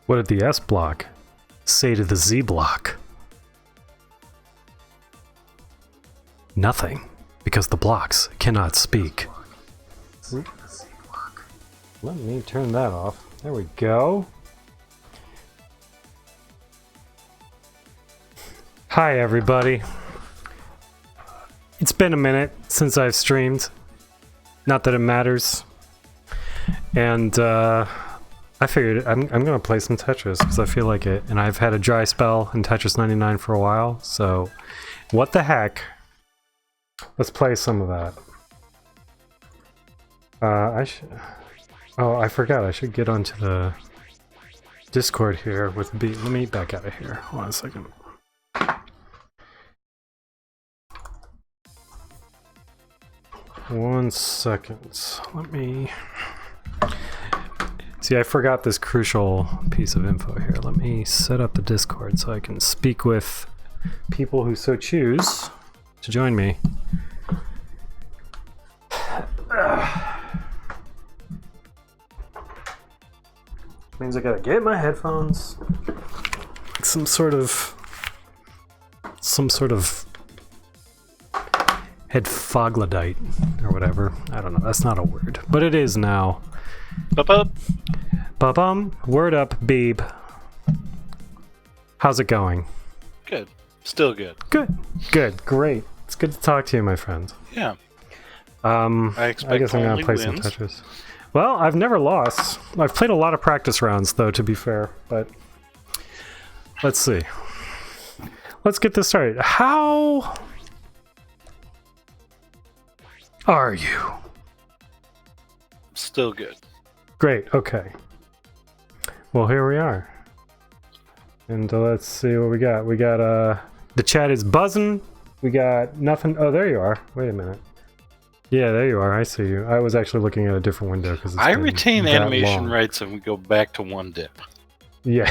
What did the S block say to the Z block? Nothing, because the blocks cannot speak. Let me turn that off. There we go. Hi, everybody. It's been a minute since I've streamed. Not that it matters. And I figured I'm gonna play some Tetris because I feel like it. And I've had a dry spell in Tetris 99 for a while, so what the heck? Let's play some of that. Oh, I forgot. I should get onto the Discord here with B. Let me back out of here. Hold on a second. One second. Let me... See, I forgot this crucial piece of info here. Let me set up the Discord so I can speak with people who so choose to join me. Means I gotta get my headphones. Some sort of headphoglodyte or whatever. I don't know. That's not a word, but it is now. Ba-bum. Ba-bum. Word up, Beeb. How's it going? Good. Still good. Good. Good. Great. It's good to talk to you, my friend. Yeah. I guess I'm gonna play some Tetris. Well, I've never lost. I've played a lot of practice rounds, though, to be fair. But let's see. Let's get this started. How are you? Still good. Great. Okay. Well, here we are. And let's see what we got. We got the chat is buzzing. We got nothing. Oh, there you are. Wait a minute. Yeah, there you are. I see you. I was actually looking at a different window because I retain animation rights and we go back to one dip. Yeah.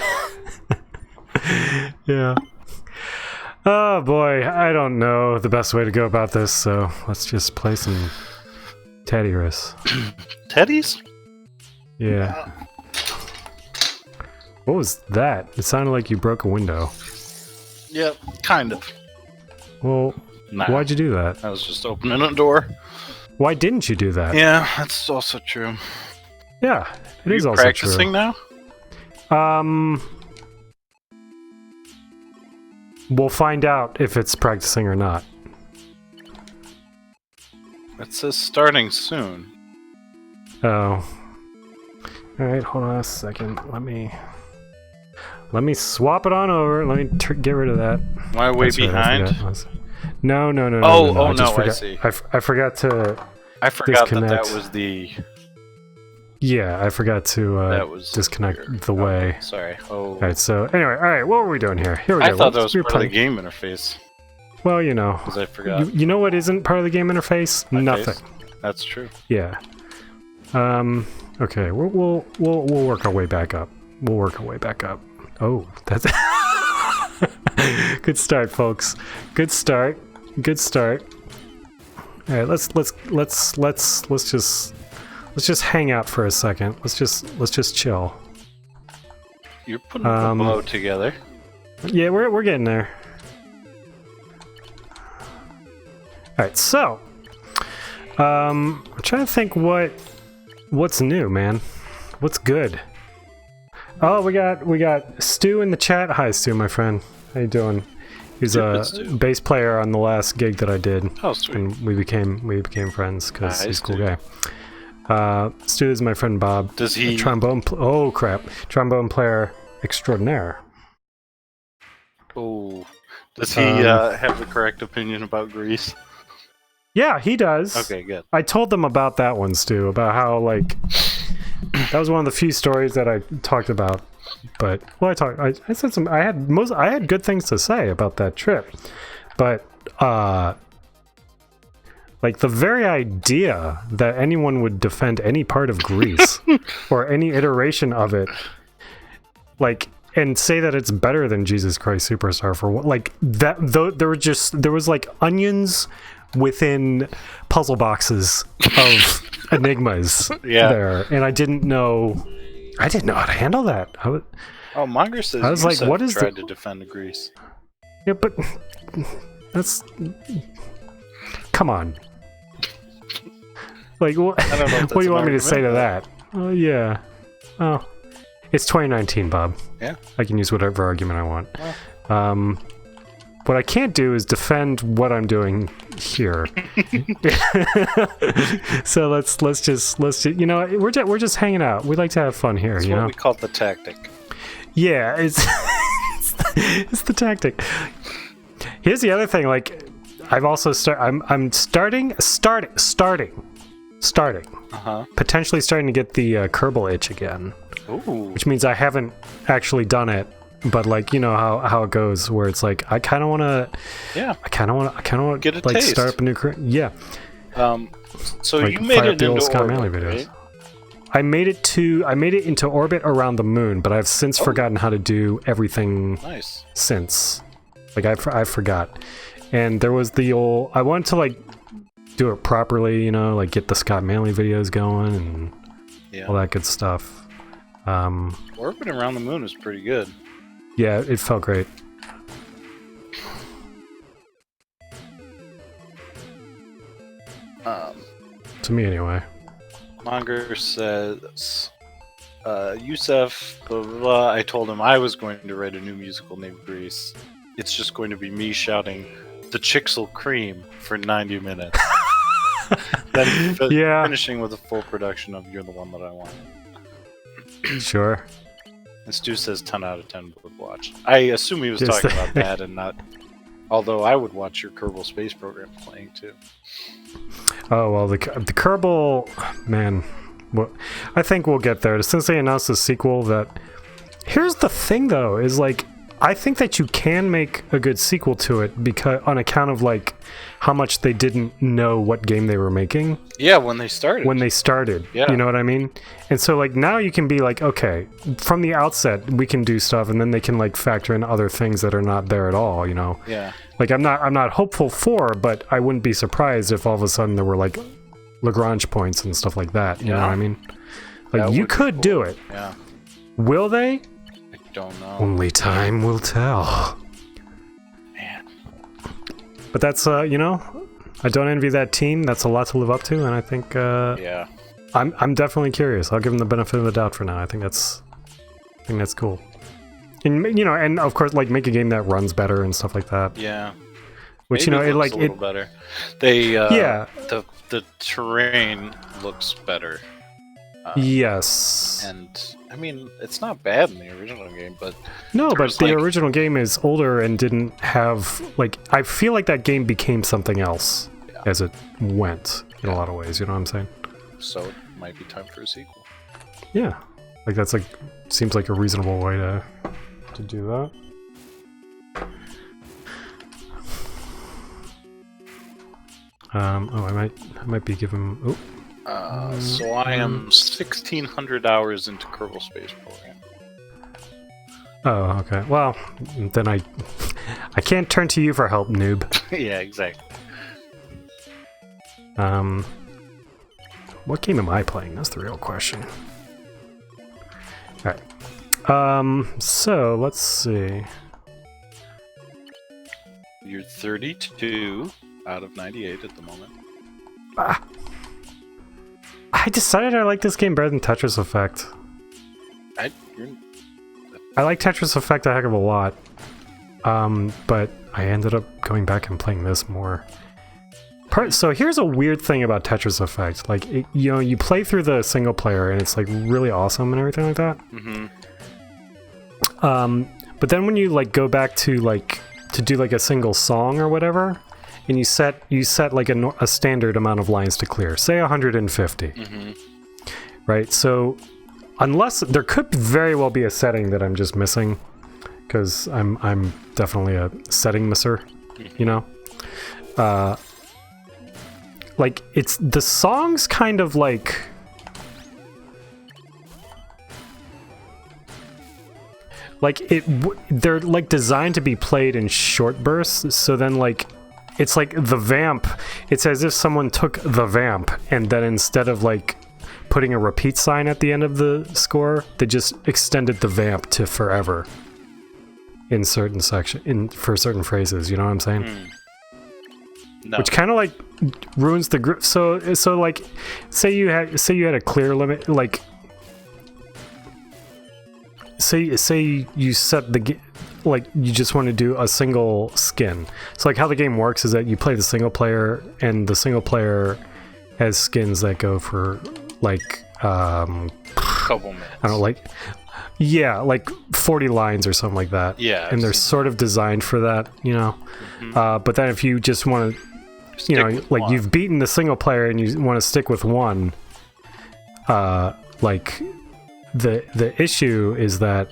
Yeah. Oh boy, I don't know the best way to go about this, so let's just play some STEEtris. Teddies? Yeah. What was that? It sounded like you broke a window. Yep, kind of. Well, Nah, why'd you do that? I was just opening a door. Why didn't you do that? Yeah, that's also true. Yeah, it Are is you also practicing true. now? We'll find out if it's practicing or not. It says starting soon. Oh. Alright, hold on a second. Let me swap it on over. Let me get rid of that. Am I way That's right, behind? No. Oh, just I forgot. see. I forgot to... I forgot disconnect. that was the... Yeah, I forgot to that was disconnect weird. the way. Okay, sorry. Oh, Alright, so anyway, alright, what were we doing here? Here we I go. thought that was We're part of the playing- game interface. Well, you know. Because I forgot. You know what isn't part of the game interface? My Nothing. face. That's true. Yeah. Okay, we'll work our way back up. We'll work our way back up. Oh, that's good start, folks. Good start. Good start. All right, let's just hang out for a second. Let's just chill. You're putting the blow together. Yeah, we're getting there. All right, so I'm trying to think what's new, man. What's good? Oh, we got Stu in the chat. Hi, Stu, my friend. How you doing? He's a bass player on the last gig that I did. Oh, sweet. And we became friends because Hi, he's a cool Stu. guy. Stu is my friend Bob. Does he... Oh crap! Trombone player extraordinaire. Oh. Does he have the correct opinion about Greece? Yeah, he does. Okay, good. I told them about that one, Stu, about how like that was one of the few stories that I talked about. But well, I said some. I had good things to say about that trip, but like the very idea that anyone would defend any part of Greece or any iteration of it, like, and say that it's better than Jesus Christ Superstar for what, like that. Though there was like onions within puzzle boxes of enigmas Yeah. there, and I didn't know how to handle that. Oh, Monger says I was like, Yusef what is tried to defend Greece. Yeah, but that's... Come on. Like, what, I don't know if what do you that's want an me to say to argument, that? Oh, yeah. Oh. It's 2019, Bob. Yeah. I can use whatever argument I want. Well. What I can't do is defend what I'm doing here. So let's just you know, we're just hanging out. We like to have fun here. That's you what know, we call the tactic. yeah, it's the tactic. Here's the other thing. Like, I've also I'm starting. Potentially starting to get the Kerbal itch again. Ooh. Which means I haven't actually done it, but like, you know how it goes, where it's like I kind of want to. Yeah. I kind of want to get a like taste. start up a new career. Yeah. So like, you made fire it up the old into Scott orbit, Manley videos. right? I made it into orbit around the moon, but I've since forgotten how to do everything. Nice. Since, like, I forgot, and there was the old. I wanted to like do it properly, you know, like get the Scott Manley videos going and all that good stuff. Orbiting around the moon is pretty good. Yeah, it felt great. To me, anyway. Monger says, Yusef, blah, blah, blah. I told him I was going to write a new musical named Grease. It's just going to be me shouting, "The Chixel Cream" for 90 minutes. Then finishing with a full production of "You're the One That I Want." Sure. And Stu says 10 out of 10 would watch. I assume he was talking about that and not... Although I would watch your Kerbal Space Program playing too. Oh, well, the Kerbal... Man, well, I think we'll get there. Since they announced the sequel, that... Here's the thing, though, is like... I think that you can make a good sequel to it because on account of like how much they didn't know what game they were making. Yeah, when they started. Yeah. You know what I mean? And so like now you can be like, okay, from the outset we can do stuff, and then they can like factor in other things that are not there at all, you know? Yeah. Like I'm not hopeful for, but I wouldn't be surprised if all of a sudden there were like Lagrange points and stuff like that. You know what I mean? Like that you could do it. Yeah. Will they? Don't know. Only time will tell. Man. But that's you know, I don't envy that team. That's a lot to live up to, and I think yeah. I'm definitely curious. I'll give them the benefit of the doubt for now. I think that's cool. And you know, and of course, like make a game that runs better and stuff like that. Yeah. Which maybe you know, it looks a little better. They the terrain looks better. Yes. And I mean, it's not bad in the original game, but no, but the original game is older and didn't have like. I feel like that game became something else as it went in a lot of ways. You know what I'm saying? So it might be time for a sequel. Yeah, like that's like seems like a reasonable way to do that. Oh, I might be giving. Oh. So I am 1,600 hours into Kerbal Space Program. Oh, okay. Well, then I can't turn to you for help, noob. Yeah, exactly. What game am I playing? That's the real question. All right. So let's see. You're 32 out of 98 at the moment. I decided I like this game better than Tetris Effect. I like Tetris Effect a heck of a lot. But I ended up going back and playing this more. So here's a weird thing about Tetris Effect. Like, you know, you play through the single player and it's like really awesome and everything like that. Mm-hmm. But then when you like go back to like to do like a single song or whatever, and you set like a standard amount of lines to clear, say 150, right? So unless there could very well be a setting that I'm just missing, because I'm definitely a setting misser, you know. Like it's the songs kind of like. Like they're like designed to be played in short bursts. So then like. It's like the vamp. It's as if someone took the vamp and then instead of like putting a repeat sign at the end of the score, they just extended the vamp to forever in certain for certain phrases. You know what I'm saying? No. Which kind of like ruins the grip. So like, say you had a clear limit, like say you set the like you just want to do a single skin. So like how the game works is that you play the single player, and the single player has skins that go for like couple minutes. I don't know, like yeah, like 40 lines or something like that. Yeah, and they're sort of designed for that, you know. But then if you just want to, you know, like one. You've beaten the single player and you want to stick with one, like the issue is that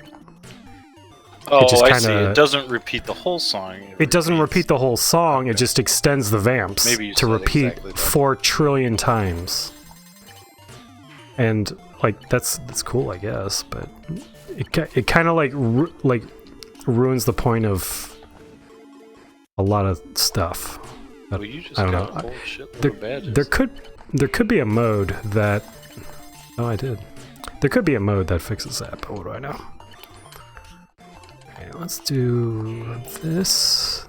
it just I see. It doesn't repeat the whole song. It doesn't repeat the whole song. Okay. It just extends the vamps to repeat exactly 4 trillion times. And like that's cool, I guess, but it kind of like ruins the point of a lot of stuff. Well, you just I don't got know. A whole shitload of badges. There could be a mode that. Oh, I did. There could be a mode that fixes that, but what do I know? Okay, let's do this.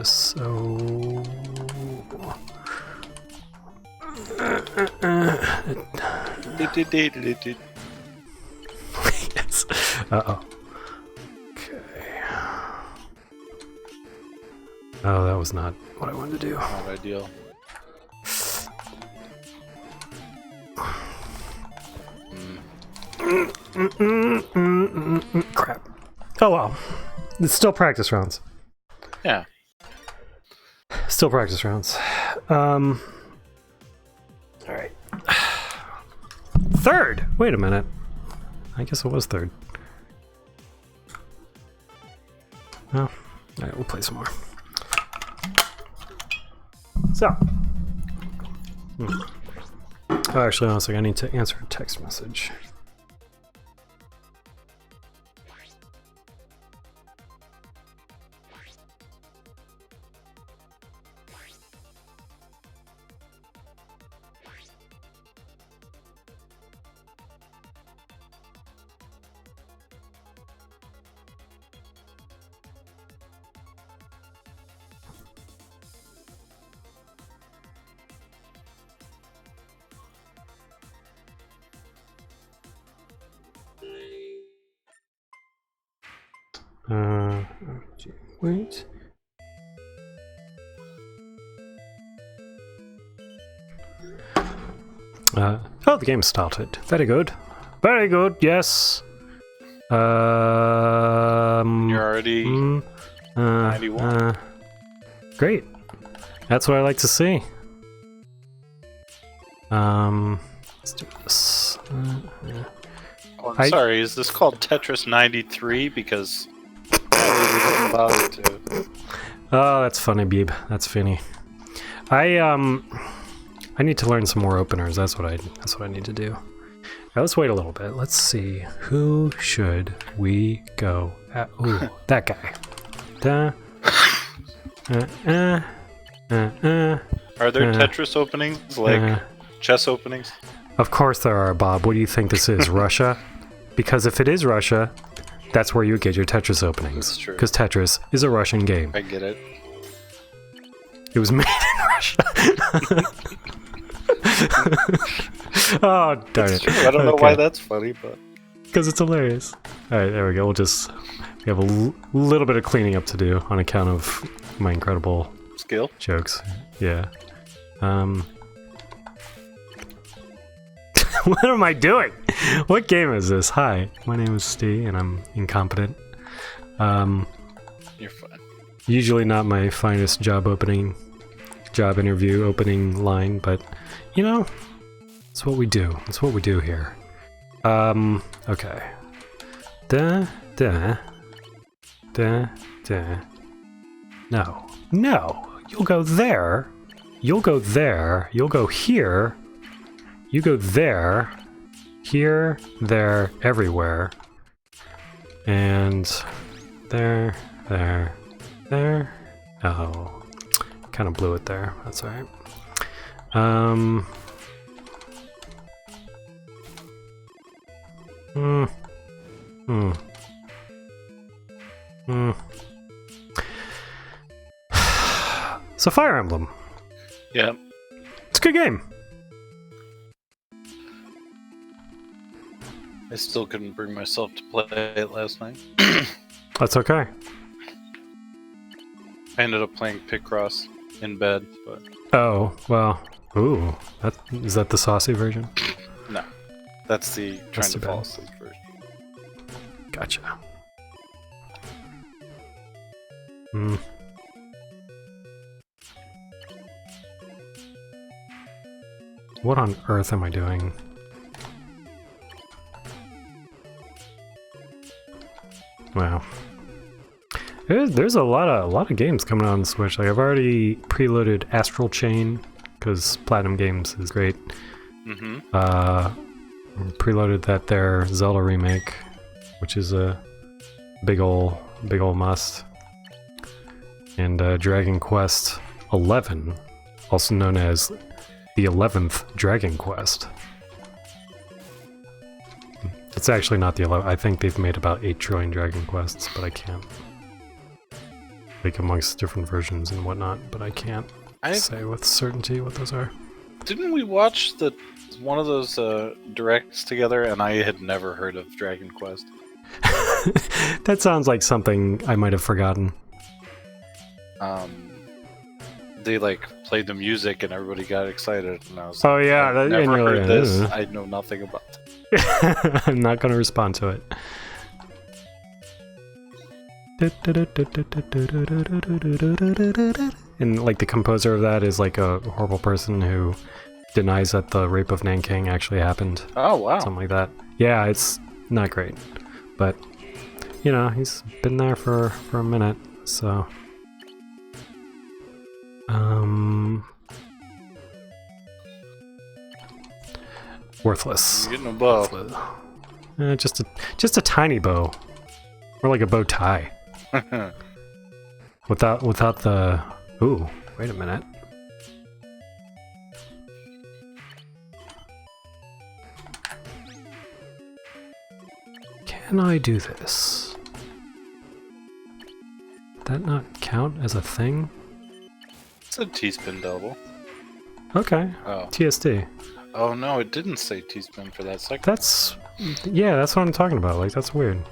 So. Yes. Uh-oh. Okay. Oh, that was not what I wanted to do. Not ideal. Crap. Oh well. It's still practice rounds. Yeah. Still practice rounds. Alright. Third! Wait a minute. I guess it was third. Oh. Alright, we'll play some more. So. Oh, actually, honestly, I need to answer a text message. Wait. Oh, the game started. Very good. Very good, yes. You're already 91. Great. That's what I like to see. Let's do this. Oh, I'm sorry, is this called Tetris 93? Because we didn't bother to. Oh, that's funny, Beeb. That's funny. I need to learn some more openers. That's what I need to do. Now, let's wait a little bit. Let's see. Who should we go at? Ooh, that guy. Are there Tetris openings like chess openings? Of course there are, Bob. What do you think this is, Russia? Because if it is Russia, that's where you get your Tetris openings. That's true. Because Tetris is a Russian game. I get it. It was made in Russia. Oh, darn it. True. I don't know why that's funny, but... Because it's hilarious. Alright, there we go. We have a little bit of cleaning up to do on account of my incredible... skill? Jokes. Yeah. What am I doing? What game is this? Hi, my name is Stee, and I'm incompetent. You're fine. Usually not my finest job interview opening line, but you know, it's what we do. It's what we do here. Okay. No. You'll go there. You'll go there. You'll go here. You go there. Here, there, everywhere. And there. Oh. Kind of blew it there. That's alright. Hmm. Hmm. Hmm. So Fire Emblem. Yeah. It's a good game. I still couldn't bring myself to play it last night. That's okay. I ended up playing Picross in bed, but Oh, well. Ooh. Is that the saucy version? no. That's the trying too to fall bad. asleep version. Gotcha. Hmm. What on earth am I doing? Wow. There's a lot of games coming out on the Switch. Like I've already preloaded Astral Chain because Platinum Games is great. Mm-hmm. Preloaded their Zelda remake, which is a big ol' must. And Dragon Quest 11, also known as the 11th Dragon Quest. It's actually not the 11th. I think they've made about 8 trillion Dragon Quests, but I can't. Like amongst different versions and whatnot, but I can't say with certainty what those are. Didn't we watch one of those directs together, and I had never heard of Dragon Quest? That sounds like something I might have forgotten. They like played the music and everybody got excited, and I was Oh yeah, I've never heard like, this. I know nothing about it. I'm not going to respond to it. And like the composer of that is like a horrible person who denies that the rape of Nanking actually happened. Oh wow. Something like that. Yeah, it's not great. But you know, he's been there for a minute, so worthless. You're getting a bow. Just a tiny bow. Or like a bow tie. Without the... Ooh, wait a minute. Can I do this? Did that not count as a thing? It's a T-spin double. Okay. Oh. TSD. Oh no, it didn't say T-spin for that second. Yeah, that's what I'm talking about. Like, that's weird.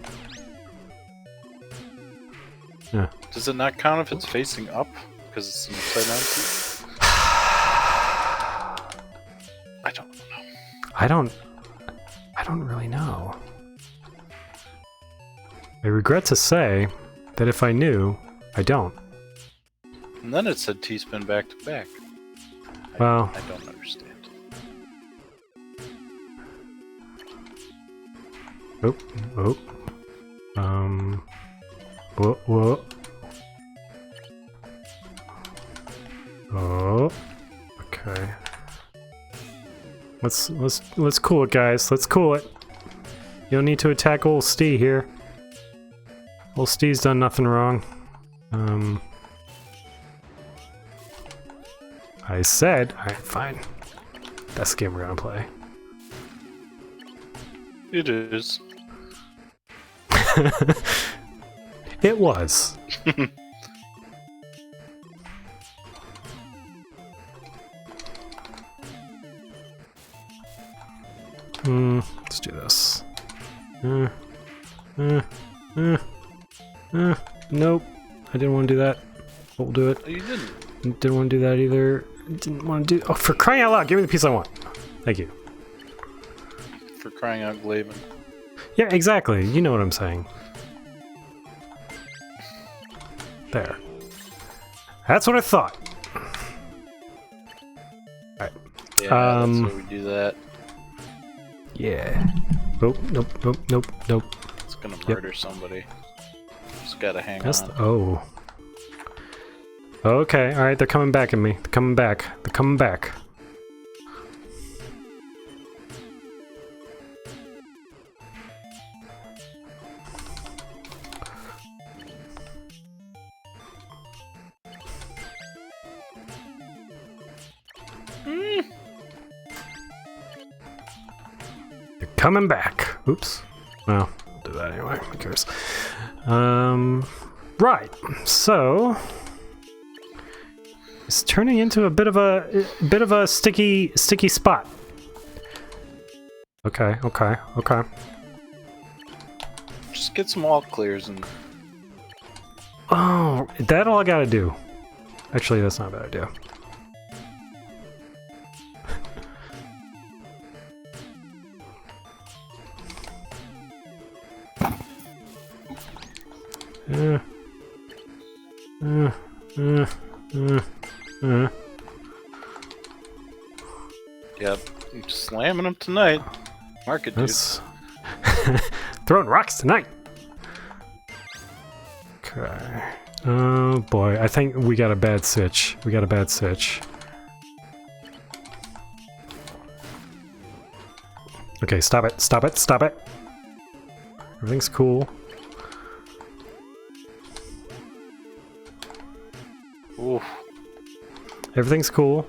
Yeah. Does it not count if it's facing up? Because it's an upside down key? I don't know. I don't really know. I regret to say that if I knew, I don't. And then it said T-spin back to back. Well, I don't understand. Oh. Whoa. Oh. Okay. Let's cool it, guys. Let's cool it. You don't need to attack old Stee here. Old Stee's done nothing wrong. I said, alright, fine. That's the game we're gonna play. It is. It was. Let's do this. Nope. I didn't want to do that. We'll do it. Oh, you didn't. Didn't want to do that either. Didn't want to do... Oh, for crying out loud, give me the piece I want. Thank you. For crying out, Glaven. Yeah, exactly. You know what I'm saying. There. That's what I thought. Alright. Yeah, that's why we do that. Yeah. Nope. It's gonna murder somebody. Just gotta hang That's on. Oh. Okay, alright, they're coming back at me. They're coming back. They're coming back. Oops. Well, I'll do that anyway. Who cares? Right. So it's turning into a bit of a sticky spot. Okay. Just get some all clears and. Oh, that's all I gotta do. Actually, that's not a bad idea. Yep, I'm slamming them tonight. Mark it, dude. Throwing rocks tonight. Okay. Oh boy, I think we got a bad sitch. Okay, stop it. Everything's cool. Oof. Everything's cool.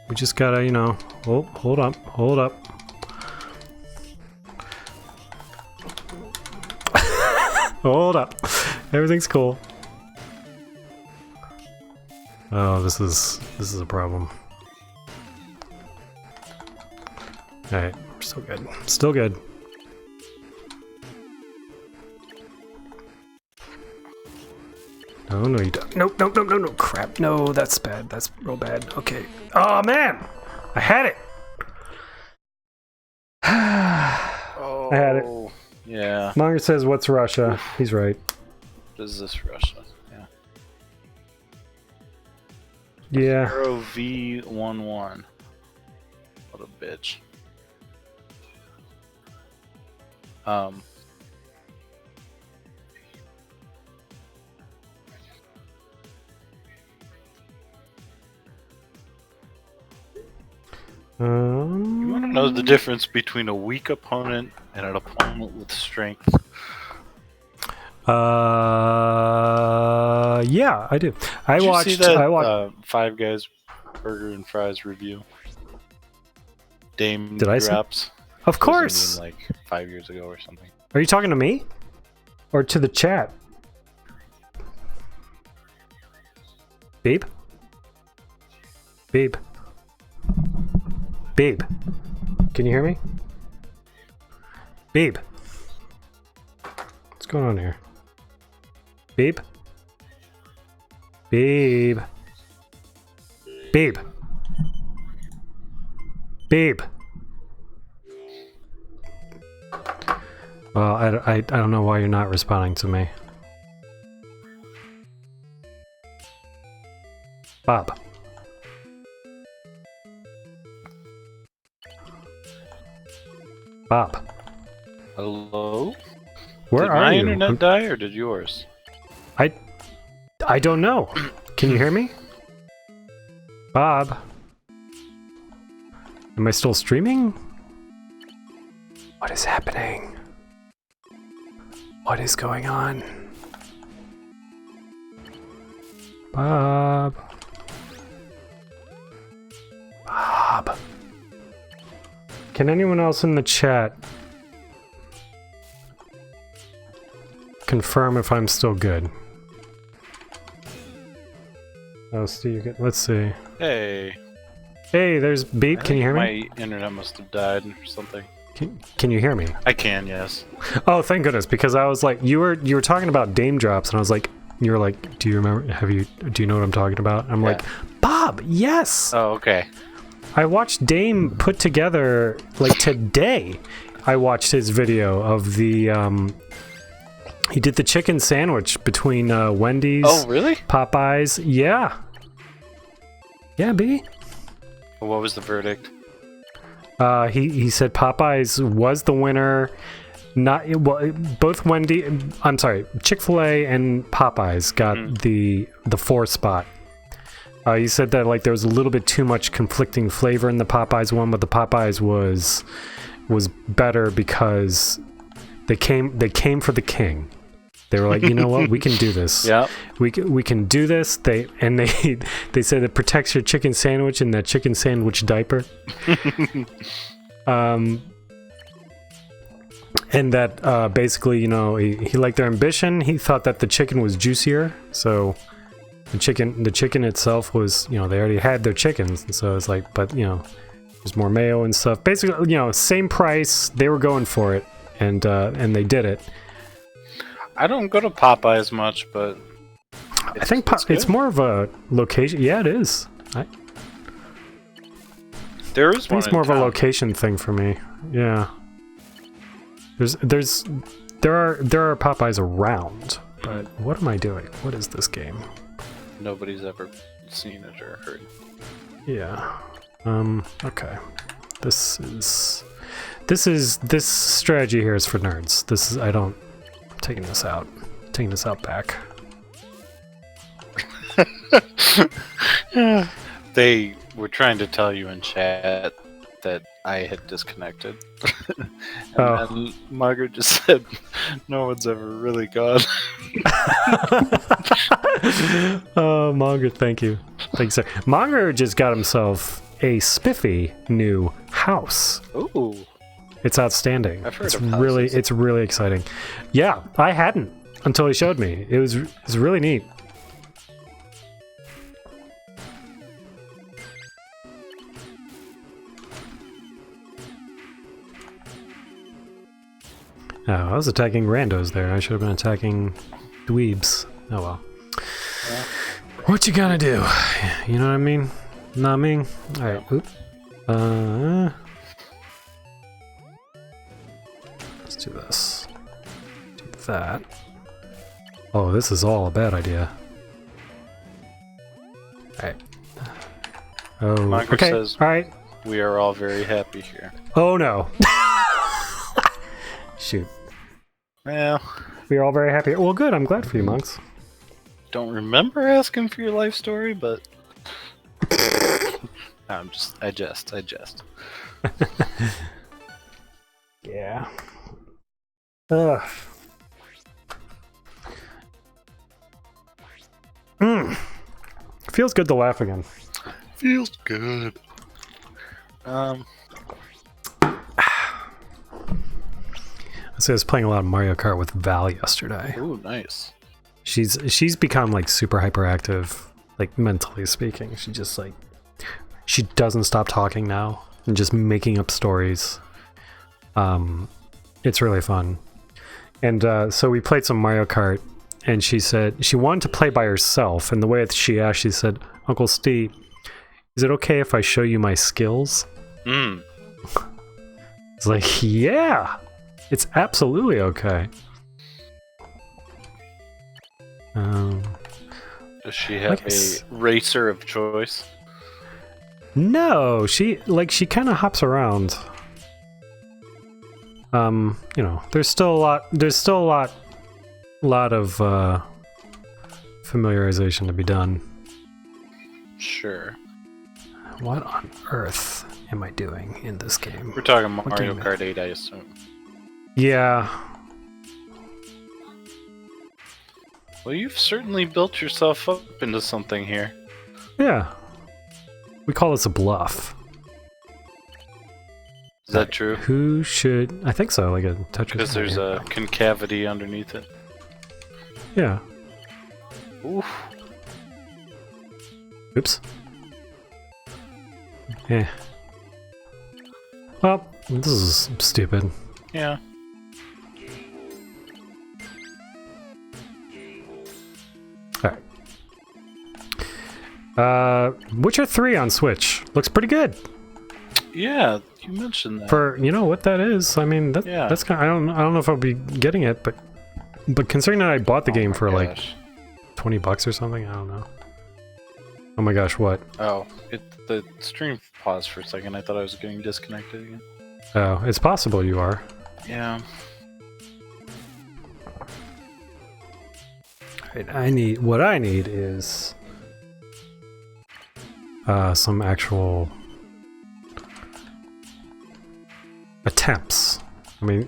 We just gotta, you know... Oh, hold up. Hold up. Everything's cool. Oh, this is a problem. Alright, still good. No, you don't. No, crap. No, that's bad. That's real bad. Okay. Oh, man! I had it! Oh, I had it. Yeah. Monger says, what's Russia? Oof. He's right. What is this, Russia? Yeah. Zero V11. What a bitch. You want to know the difference between a weak opponent and an opponent with strength? Yeah, I do. Did you see that Five Guys Burger and Fries review? Dame Did I see? Drops. Of course. Like 5 years ago or something. Are you talking to me? Or to the chat? Babe? Babe? Can you hear me? Babe? What's going on here? Babe? Well, I don't know why you're not responding to me. Bob. Hello? Where did are my you? internet die or did yours? I don't know. Can you hear me? Bob? Am I still streaming? What is happening? What is going on? Bob? Can anyone else in the chat confirm if I'm still good? Oh, Steve, you're good. Let's see. Hey. Hey, there's Beep. Can you hear me? My internet must have died or something. Can you hear me? I can, yes. Oh, thank goodness, because I was like, you were talking about Dame drops, and I was like, you were like, do you remember? Do you know what I'm talking about? I'm like, Bob, yes. Oh, okay. I watched Dame put together like today. I watched his video of the he did the chicken sandwich between Wendy's. Oh, really? Popeyes. Yeah. Yeah, B. What was the verdict? He said Popeyes was the winner. Both Chick-fil-A and Popeyes got the 4 spot. He said that like there was a little bit too much conflicting flavor in the Popeyes one, but the Popeyes was better because they came for the king. They were like, you know what, we can do this. Yeah, we can do this. They said it protects your chicken sandwich in that chicken sandwich diaper. And that basically, he liked their ambition. He thought that the chicken was juicier, so the chicken itself was, they already had their chickens, and so it's like, but there's more mayo and stuff. Basically, same price. They were going for it, and they did it. I don't go to Popeyes much, but I think it's more of a location. Yeah, it is. There is one. It's more of a location thing for me. Yeah. There are Popeyes around, but what am I doing? What is this game? Nobody's ever seen it or heard. Yeah. Okay. This strategy here is for nerds. I'm taking this out. Taking this out back. They were trying to tell you in chat that I had disconnected. And then Margaret just said, no one's ever really gone. Oh, Margaret, thank you. Thanks, sir. Margaret just got himself a spiffy new house. Ooh. It's outstanding. I've heard of houses. It's really exciting. Yeah, I hadn't until he showed me. It's really neat. Oh, I was attacking randos there. I should have been attacking dweebs. Oh well. Yeah. What you gonna do? You know what I mean? Not me. Alright, oop. Let's do this. Do that. Oh, this is all a bad idea. Alright. Oh, Margaret okay. says, alright. we are all very happy here. Oh no. Shoot. Well, We are all very happy. Well, good. I'm glad for you, monks. don't remember asking for your life story, but I jest. Yeah. Ugh. Feels good to laugh again. Feels good. So I was playing a lot of Mario Kart with Val yesterday. Ooh, nice. She's become like super hyperactive, like mentally speaking. She doesn't stop talking now and just making up stories. It's really fun. And so we played some Mario Kart, and she said she wanted to play by herself. And the way that she asked, she said, "Uncle Steve, is it okay if I show you my skills?" It's like, yeah, it's absolutely okay. Does she have a racer of choice? No, she kind of hops around. There's still a lot of familiarization to be done. Sure. What on earth am I doing in this game? We're talking Mario Kart 8, I assume. Yeah. Well, you've certainly built yourself up into something here. Yeah. We call this a bluff. Is that true? Who should... I think so, like a Tetris. Because there's a concavity underneath it. Yeah. Oof. Oops. Yeah. Well, this is stupid. Yeah. Alright. Witcher 3 on Switch. Looks pretty good. Yeah, you mentioned that. For what that is, I mean, that's kind of, I don't know if I'll be getting it, but considering that I bought the game for like $20 or something, I don't know. Oh my gosh, what? Oh, the stream paused for a second. I thought I was getting disconnected again. Oh, it's possible you are. Yeah. Right, what I need is some actual attempts. I mean,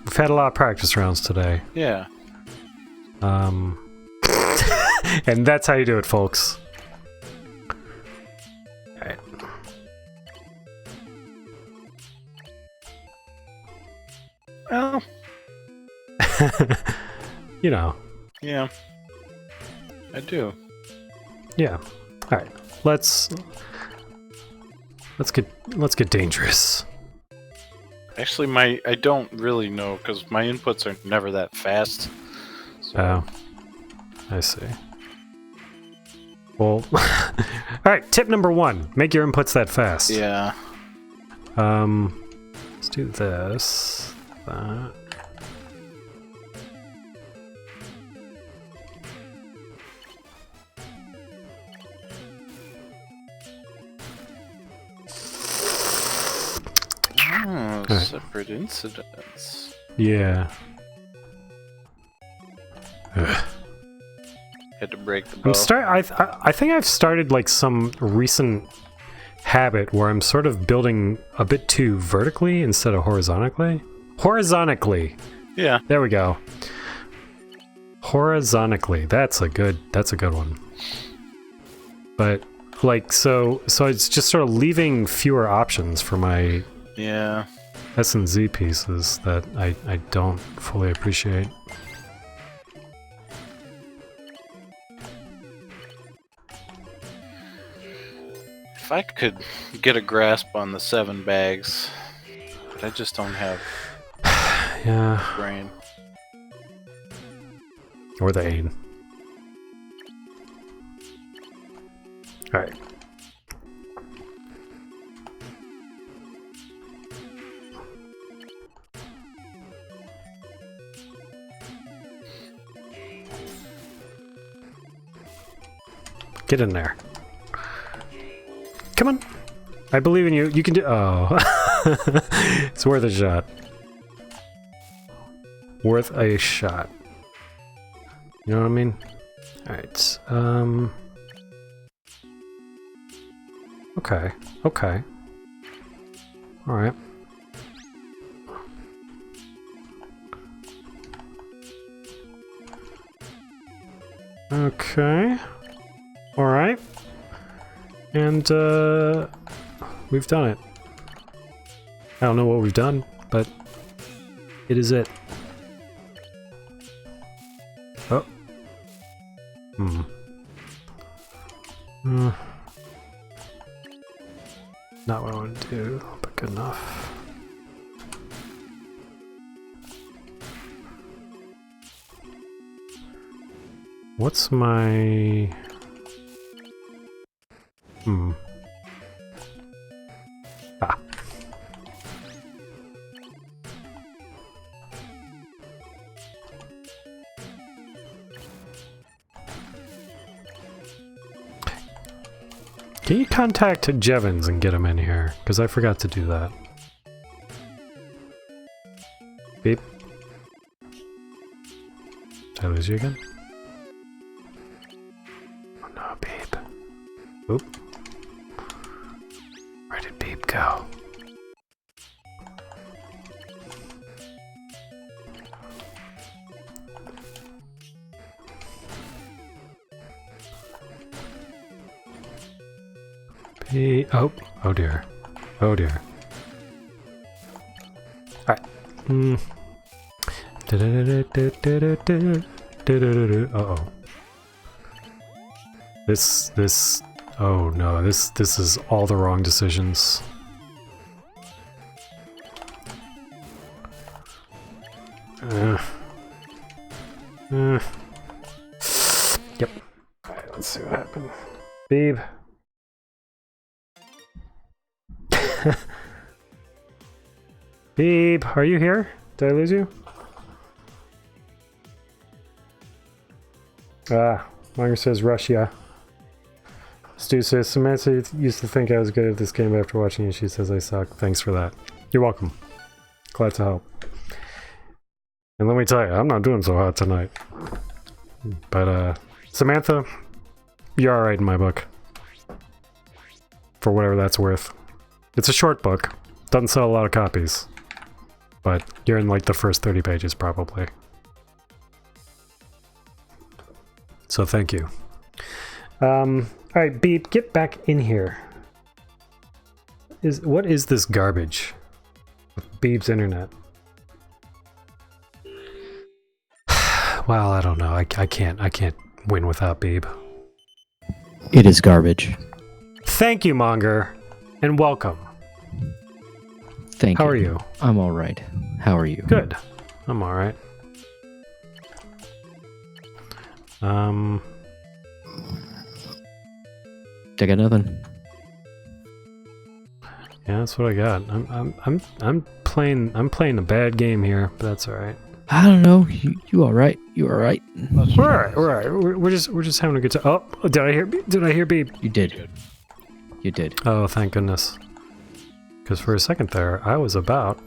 we've had a lot of practice rounds today. Yeah. And that's how you do it, folks. Alright. Well, You know. Yeah. I do. Yeah. All right. Let's get dangerous. Actually, I don't really know because my inputs are never that fast. So. Oh, I see. Well, all right. Tip number 1: make your inputs that fast. Yeah. Let's do this. That. Oh, right. Separate incidents. Yeah. Ugh. Had to break the bow. I think I've started like some recent habit where I'm sort of building a bit too vertically instead of horizontally. Horizontally. Yeah. There we go. Horizontally. That's a good one. But like so it's just sort of leaving fewer options for my S and Z pieces that I don't fully appreciate. If I could get a grasp on the 7 bags, but I just don't have brain. Or the 8. Alright. Get in there. Come on. I believe in you. You can do... Oh. It's worth a shot. Worth a shot. You know what I mean? Alright. Okay. Okay. Alright. Okay. Alright. And, we've done it. I don't know what we've done, but it is it. Oh. Not what I want to do, but good enough. What's my... Ah. Can you contact Jevons and get him in here? Because I forgot to do that. Beep. Did I lose you again? Oh no, Beep. Oop. Where did Beep go? Oh, oh dear. Oh dear. Alright. Uh-oh. This... Oh no, this is all the wrong decisions. Yep. Alright, let's see what happened. Babe. Beep, are you here? Did I lose you? Monger says Russia. Stu says Samantha used to think I was good at this game, but after watching it, she says I suck. Thanks for that. You're welcome. Glad to help. And let me tell you, I'm not doing so hot tonight. But Samantha, you're alright in my book. For whatever that's worth. It's a short book. Doesn't sell a lot of copies. But you're in like the first 30 pages probably. So thank you. Alright, Beep, get back in here. What is this garbage? Beep's internet. Well, I don't know. I can't win without Beeb. It is garbage. Thank you, Monger, and welcome. Thank you. How are you? I'm all right. How are you? Good. I'm all right. I got nothing. Yeah, that's what I got. I'm playing a bad game here, but that's all right. I don't know. You all right? You all right? We're all right. We're just having a good time. Oh, did I hear Beeb? You did. You did. Oh, thank goodness. Because for a second there, I was about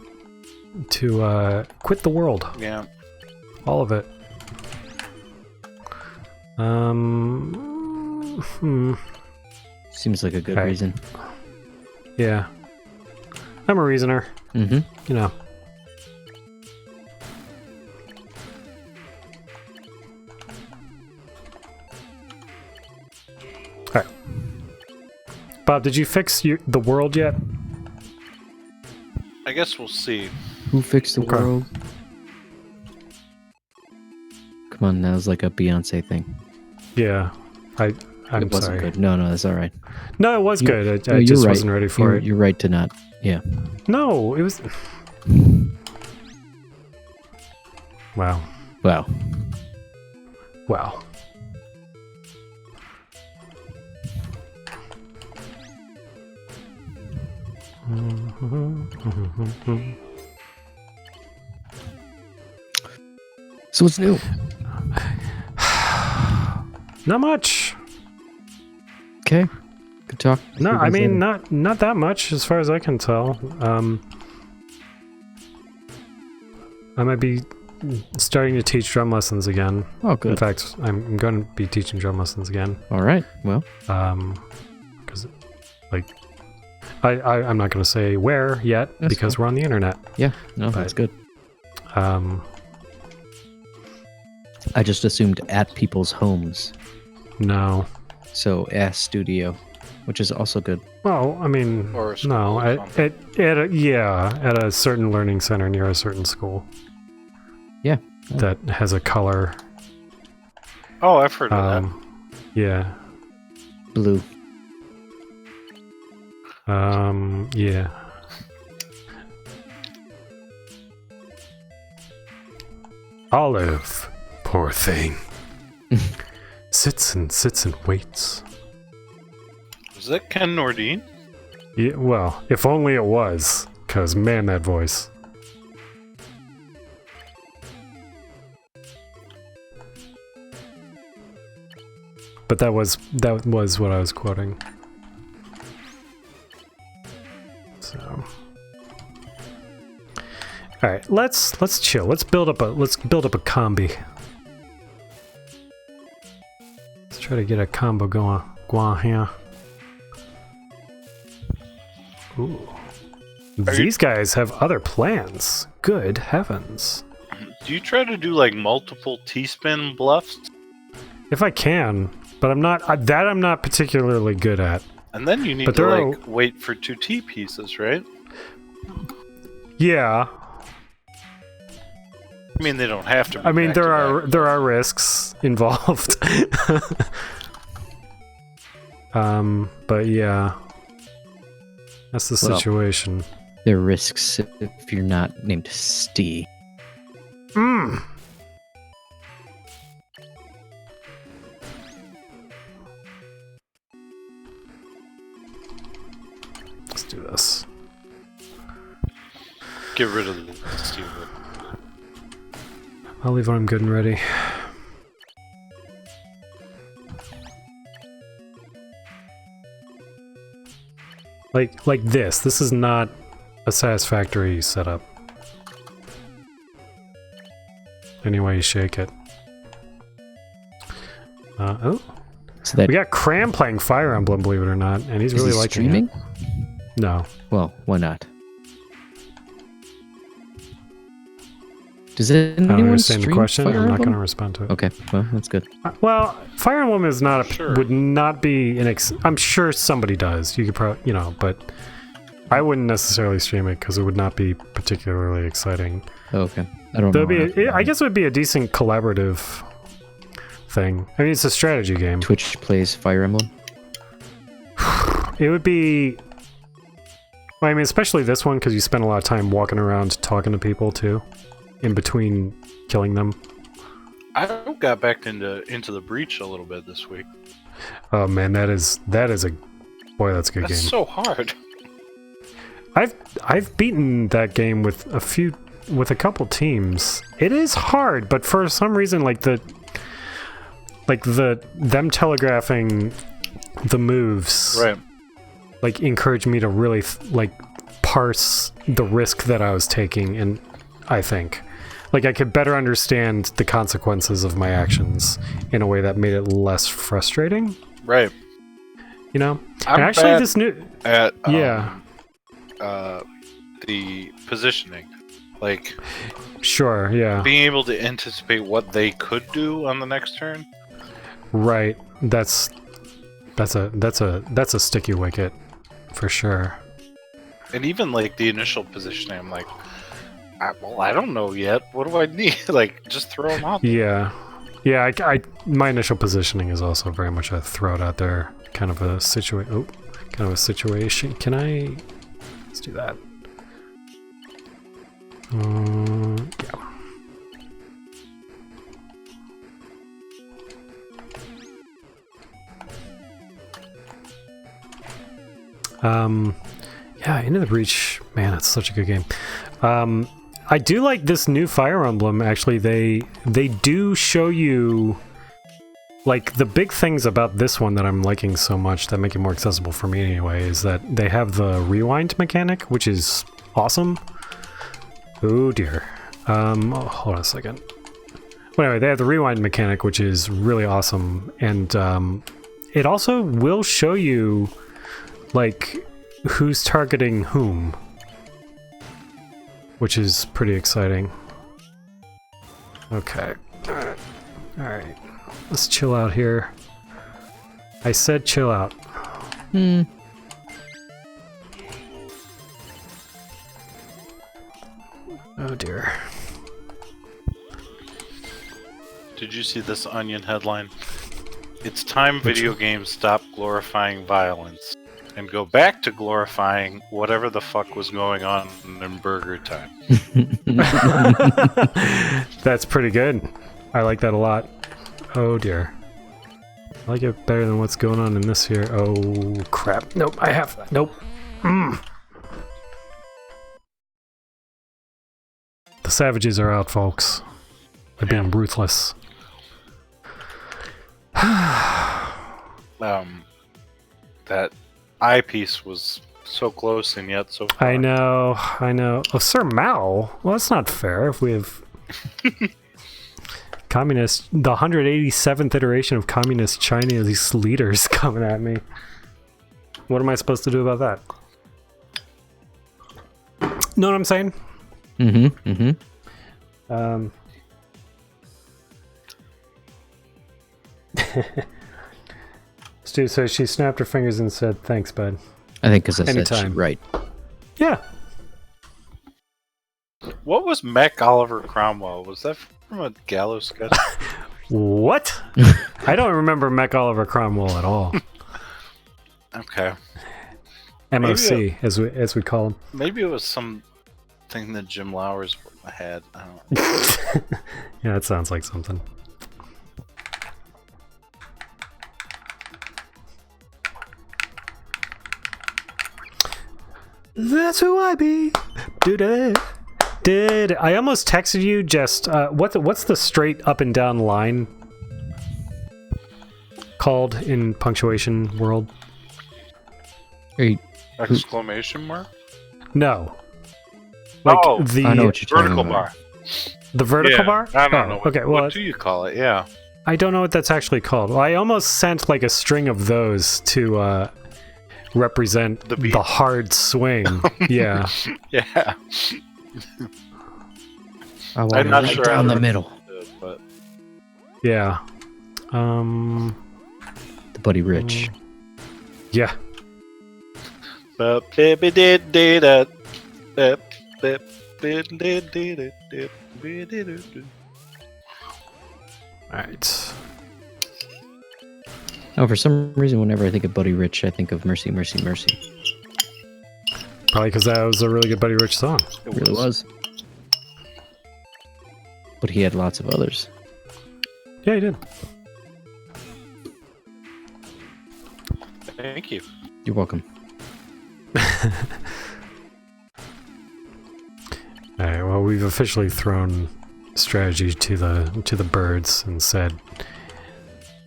to quit the world. Yeah. All of it. Seems like a good Right. reason. Yeah. I'm a reasoner. Mm-hmm. You know. Alright. Bob, did you fix the world yet? I guess we'll see. Who fixed the Okay. world? Come on, that was like a Beyonce thing. Yeah. I'm it wasn't sorry. good. No, that's all right. No, it was You- good. No, I you're just right. wasn't ready for it. You're right to not. Yeah. No, it was... Wow. Wow. Wow. So what's new? Not much. Okay. Good talk. No, See you I guys mean later. not that much as far as I can tell. I might be starting to teach drum lessons again. Oh, In good. fact, I'm going to be teaching drum lessons again. All right. Well, Because like I'm not going to say where yet That's because fine. we're on the internet. yeah. No, that's good. I just assumed at people's homes. No. So studio, which is also good. Well, I mean, Or a school no, or something. at a certain learning center near a certain school. Yeah. That has a color. Oh, I've heard of that. Yeah. Blue. Yeah. Olive, poor thing. sits and waits. Is that Ken Nordine? Yeah, well, if only it was, cause man, that voice. But that was what I was quoting. So, all right, let's chill. Let's build up a combi. Let's try to get a combo going here. Ooh. These guys have other plans. Good heavens. Do you try to do like multiple T-spin bluffs? If I can, but I'm not particularly good at. And then you need But to there like wait for 2 T pieces, right? Yeah. I mean, they don't have to be I mean back to back. there are risks involved. But yeah. That's the Well. situation. There are risks if you're not named Stee. Mm. Let's do this. Get rid of the steel. I'll leave when I'm good and ready. Like this. This is not a satisfactory setup. Any way you shake it. Oh. So that We got Cram playing Fire Emblem, believe it or not, and he's is really he liking streaming? it. No. Well, why not? Does I anyone don't understand the stream question. Fire I'm not Emblem? going to respond to it. Okay, well, that's good. Well, Fire Emblem is not Sure. would not be an I'm sure somebody does. You could probably, but I wouldn't necessarily stream it because it would not be particularly exciting. Oh, okay. I don't know. I guess it would be a decent collaborative thing. I mean, it's a strategy game. Twitch plays Fire Emblem. It would be... Well, I mean, especially this one, because you spend a lot of time walking around talking to people, too. In between killing them. I got back into the Breach a little bit this week. Oh, man, that is a... Boy, that's a good game. That's so hard. I've beaten that game with a couple teams. It is hard, but for some reason, them telegraphing the moves, Right. like encouraged me to really parse the risk that I was taking, and I think I could better understand the consequences of my actions in a way that made it less frustrating. Right. You know, I'm and actually bad this new at yeah. The positioning, like Sure, yeah. being able to anticipate what they could do on the next turn. Right. That's a sticky wicket for sure. And even like the initial positioning, I'm like, I don't know yet. What do I need? Like, just throw them out. Yeah. Yeah, my initial positioning is also very much a throw it out there kind of a situation. Can I... Let's do that. Yeah. Yeah, Into the Breach, man, it's such a good game. I do like this new Fire Emblem, actually. They do show you, like, the big things about this one that I'm liking so much that make it more accessible for me anyway, is that they have the rewind mechanic, which is awesome. Oh dear. Hold on a second. Well, anyway, they have the rewind mechanic, which is really awesome, and it also will show you, like, who's targeting whom, which is pretty exciting. Okay. Alright. Let's chill out here. I said chill out. Oh dear. Did you see this Onion headline? It's time video games stop glorifying violence and go back to glorifying whatever the fuck was going on in Burger Time. That's pretty good. I like that a lot. Oh dear. I like it better than what's going on in this here. Oh crap. Nope, nope. The savages are out, folks. They're being ruthless. That eyepiece was so close and yet so far. I know. Oh, Sir Mao? Well, that's not fair if we have... Communist... The 187th iteration of communist Chinese leaders coming at me. What am I supposed to do about that? Know what I'm saying? Stu says she snapped her fingers and said, "Thanks, bud." I think because I said Anytime. she, right. Yeah. What was Mac Oliver Cromwell? Was that from a Gallows sketch? What? I don't remember Mac Oliver Cromwell at all. Okay. MOC, as we call him. Maybe it was something that Jim Lowers had. I don't know. Yeah, that sounds like something. That's who I be. Did I almost texted you just what's the straight up and down line called in punctuation world? Exclamation mark? No. Like I know what you're vertical talking bar. The vertical bar? I don't know. Okay, well, what do you call it? Yeah. I don't know what that's actually called. Well, I almost sent like a string of those to represent the hard swing. Yeah. Yeah. I'm not sure down the middle. But Yeah. The Buddy Rich. Yeah. Alright. Oh, for some reason, whenever I think of Buddy Rich, I think of Mercy, Mercy, Mercy. Probably because that was a really good Buddy Rich song. It really was. But he had lots of others. Yeah, he did. Thank you. You're welcome. Alright, well, we've officially thrown strategy to the birds and said,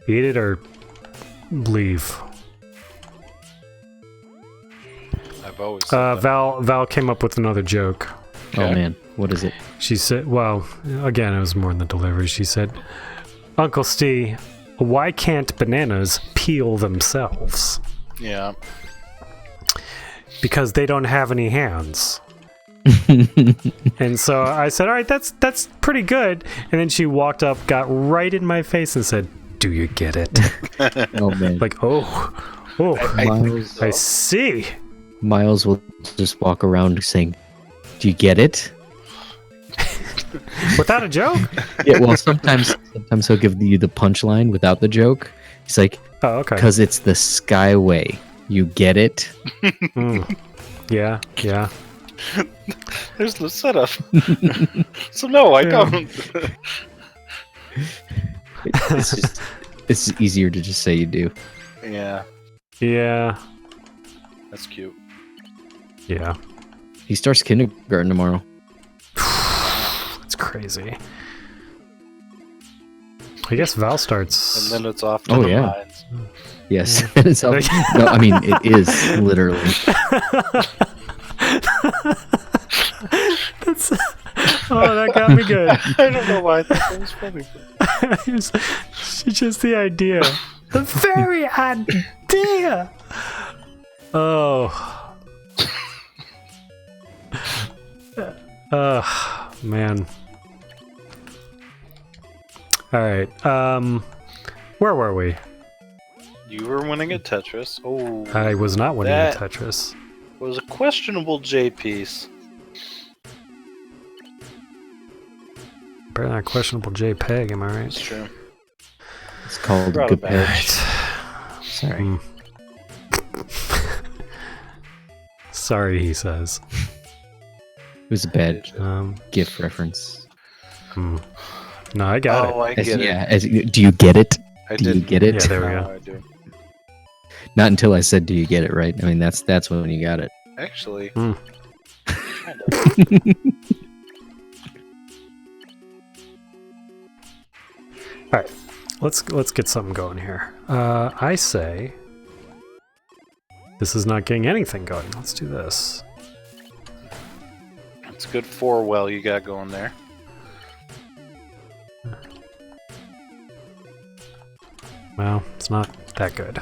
eat it or leave. I've always said that. Val came up with another joke. Oh Okay. man, what is it? She said, well, again, it was more in the delivery. She said, Uncle Steve, why can't bananas peel themselves? Yeah. Because they don't have any hands. And so I said, all right, that's pretty good. And then she walked up, got right in my face and said, do you get it? Oh man. Like, oh, Miles, I see. Miles will just walk around saying, "Do you get it?" Without a joke? Yeah. Well, sometimes he'll give you the punchline without the joke. He's like, Oh, okay. "Cause it's the Skyway. You get it?" Mm. Yeah. There's the setup. So no, I Yeah. don't. It's easier to just say you do. Yeah, Yeah. that's cute. Yeah. He starts kindergarten tomorrow. That's crazy. I guess Val starts. And then it's off to Oh, the yeah. mines. Yes. It's no, I mean it is literally. That's, oh, that got me good. I don't know why I thought that was funny. But... It's just the idea. The very idea. Oh. Man. All right. Where were we? You were winning at Tetris. Oh, I was not winning at That- Tetris. was a questionable J piece. Better than a questionable JPEG, am I right? It's true. It's called Brought good it back. patch. Sorry. Mm. Sorry, he says. It was a bad Um, GIF reference. No, I got Oh, I As- get it. yeah. Do you get it? I Do you didn't. get it. it? Yeah, there we Now go. I do. Not until I said, "Do you get it?" Right? I mean, that's when you got it. Actually, Mm. kind of. Let's get something going here. I say this is not getting anything going. Let's do this. It's a good 4-well you got going there. Well, it's not that good.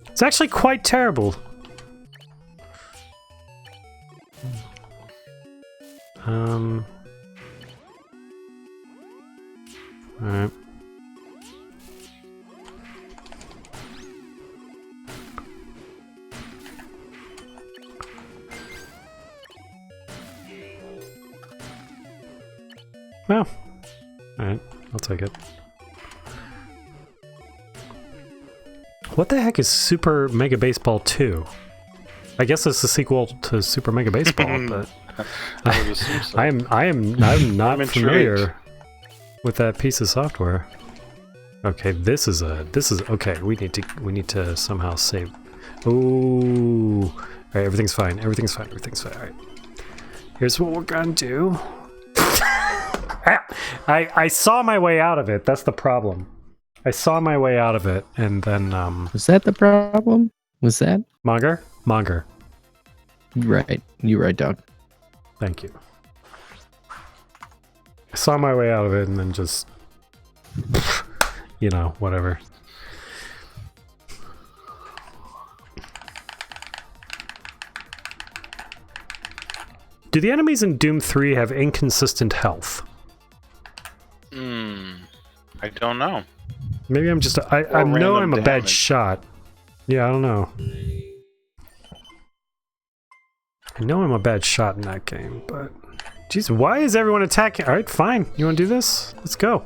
It's actually quite terrible. Alright. Well, alright, I'll take it. What the heck is Super Mega Baseball 2? I guess it's the sequel to Super Mega Baseball, but I would assume so. I'm not I'm familiar with that piece of software. Okay, this is okay. We need to somehow save. Ooh, all right, everything's fine. Everything's fine. All right. Here's what we're gonna do. I saw my way out of it. That's the problem. I saw my way out of it, and then Was that the problem? Was that? Monger. You're right, dog. Thank you. I saw my way out of it, and then just, whatever. Do the enemies in Doom 3 have inconsistent health? I don't know. Maybe I'm just I know random I'm a bad damage. shot. Yeah, I don't know. know I'm a bad shot in that game, but... Jeez, why is everyone attacking? Alright, fine. You want to do this? Let's go.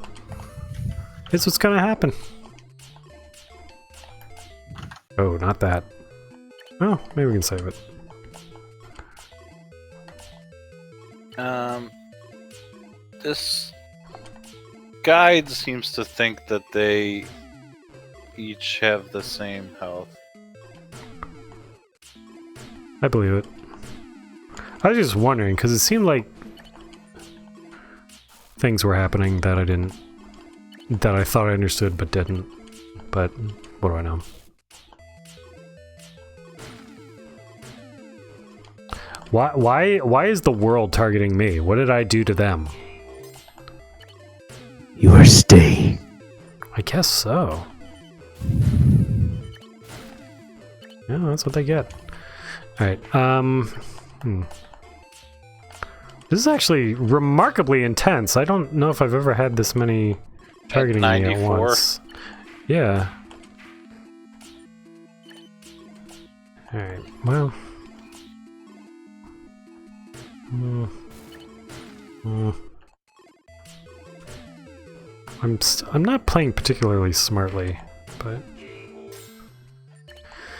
It's what's gonna happen. Oh, not that. Oh, maybe we can save it. This guide seems to think that they each have the same health. I believe it. I was just wondering, because it seemed like things were happening that I didn't... that I thought I understood but didn't. But, what do I know? Why is the world targeting me? What did I do to them? You are stay. I guess so. Yeah, that's what they get. Alright, This is actually remarkably intense. I don't know if I've ever had this many targeting me at once. Yeah. Alright, well... I'm not playing particularly smartly, but...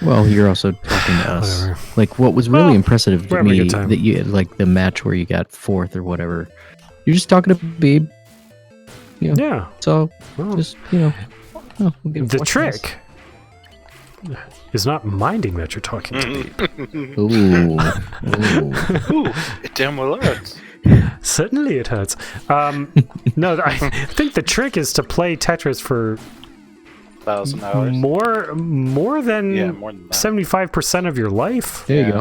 Well, you're also talking to us. Whatever. Like, what was really impressive to having a me good time. that you had, like, the match where you got 4th or whatever. You're just talking to Babe. You know, Yeah. so, Well, just, you know. Oh, we'll get the 4th trick is not minding that you're talking to me. place. Ooh. Ooh. Ooh, it damn well hurts. Certainly it hurts. No, I think the trick is to play Tetris for 1,000 hours. more than Yeah, more than that. 75% of your life. There Yeah. you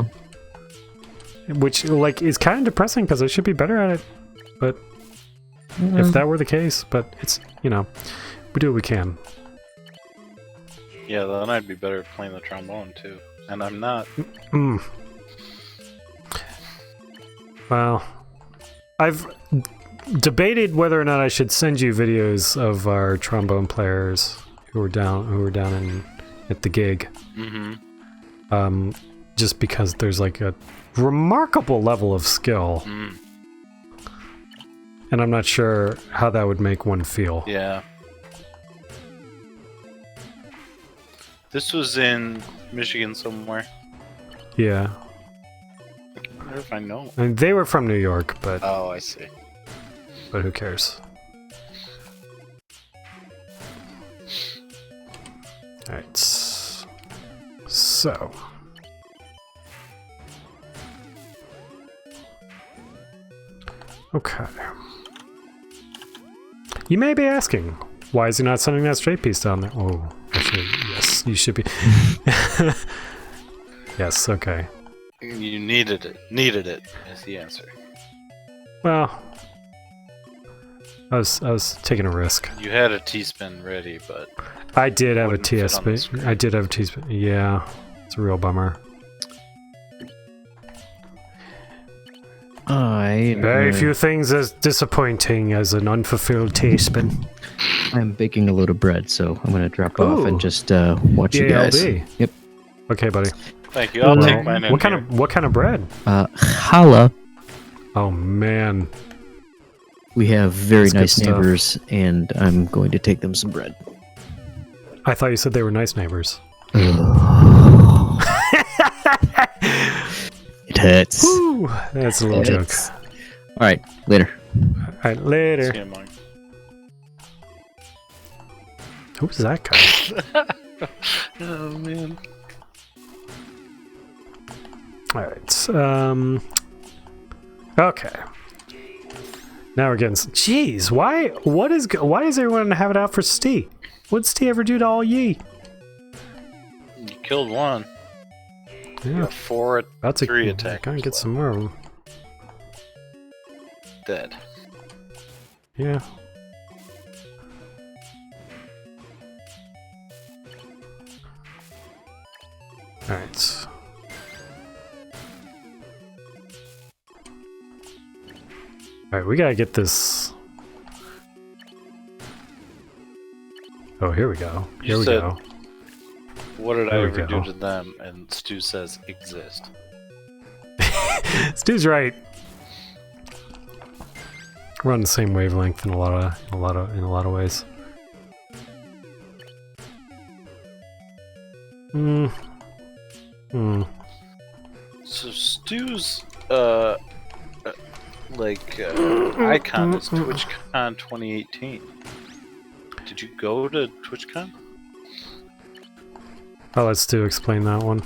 go. Which, like, is kind of depressing because I should be better at it. But if that were the case, but it's, you know, we do what we can. Yeah, then I'd be better at playing the trombone too. And I'm not. Mm. Well, I've debated whether or not I should send you videos of our trombone players who were down at the gig. Mm-hmm. Just because there's like a remarkable level of skill. Mm. And I'm not sure how that would make one feel. Yeah. This was in Michigan somewhere. Yeah. I wonder if I know. And they were from New York, but Oh, I see. who cares? Alright. So. Okay. You may be asking, why is he not sending that straight piece down there? Oh, actually, yes, you should be. Yes, okay. You needed it. Needed it is the answer. Well, I was taking a risk. You had a T-spin ready, but I did have a Wouldn't fit on the TSP. screen. I did have a TSP. Yeah, it's a real bummer. Very few things as disappointing as an unfulfilled taste-spin. I'm baking a load of bread, so I'm gonna drop off Ooh. and just watch you guys. BLB. Yep. Okay, buddy. thank you. I'll Well, take mine in What kind here. of bread? Challah. Oh man. We have very That's good nice stuff. neighbors, and I'm going to take them some bread. I thought you said they were nice neighbors. It hurts. Woo, that's a little joke. Hurts. All right, later. Alright, later. See you, Mike. Who's that guy? Oh man. Alright, okay. Now we're getting... Jeez, why does everyone have it out for Stee? What'd Stee ever do to all ye? You killed one. You Yeah, got 4 about to 3 attack. Gotta get some more of them. Dead. Yeah. Alright. Alright, we gotta get this... Oh, here we go. Here You we said- go. What did I There we ever go. do to them? And Stu says exist. Stu's right. We're on the same wavelength in a lot of ways. So Stu's icon is TwitchCon 2018. Did you go to TwitchCon? I'll let Stu explain that one.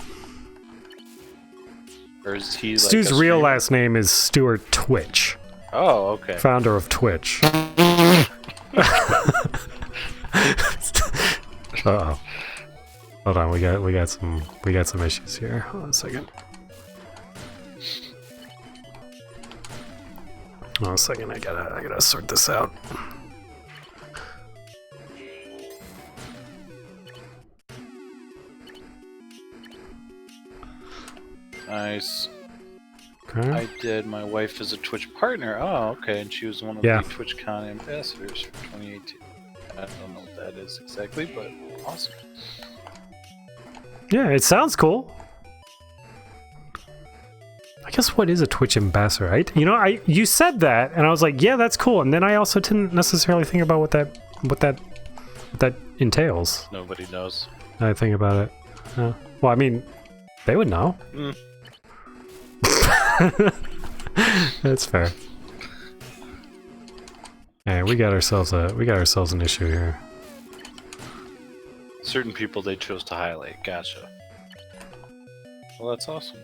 Or is he like Stu's a real streamer? last name is Stuart Twitch, Oh, okay. founder of Twitch. Uh-oh. Hold on, we got some issues here. Hold on a second. Hold on a second, I gotta sort this out. Nice. Okay. I did. My wife is a Twitch partner. Oh, okay. And she was one of Yeah. the TwitchCon ambassadors for 2018. I don't know what that is exactly, but awesome. Yeah, it sounds cool. I guess what is a Twitch ambassador, right? You said that, and I was like, yeah, that's cool. And then I also didn't necessarily think about what that entails. Nobody knows. I think about it. Well, I mean, they would know. Mm. That's fair. Hey, we got ourselves an issue here. Certain people they chose to highlight. Gotcha. Well, that's awesome.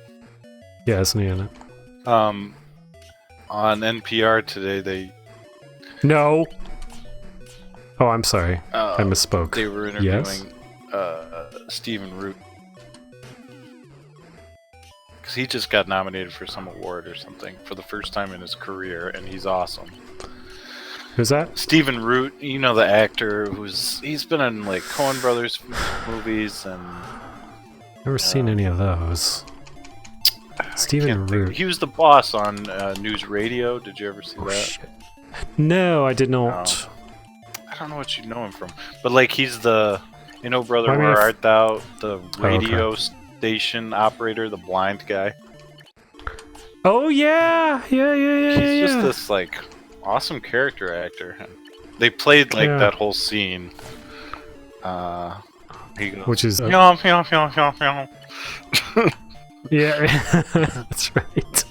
Yeah, it's neat, isn't it? On NPR today, they No. Oh, I'm sorry. I uh, misspoke. they were interviewing Yes? Stephen Root. Because he just got nominated for some award or something for the first time in his career, and he's awesome. Who's that? Stephen Root, you know, the actor he's been in like Coen Brothers movies and Never seen any of those. Stephen can't think- Root. he was the boss on News Radio. Did you ever see Oh, that? shit. No, I did not. I don't know what you know him from, but like he's the Brother, I mean, Where if- Art Thou? The okay. radio station operator, the blind guy. Oh yeah, yeah. He's just this like awesome character actor. They played like Yeah. that whole scene. He goes, Which is "Yum, yum, yum, yum, yum." yeah, that's right.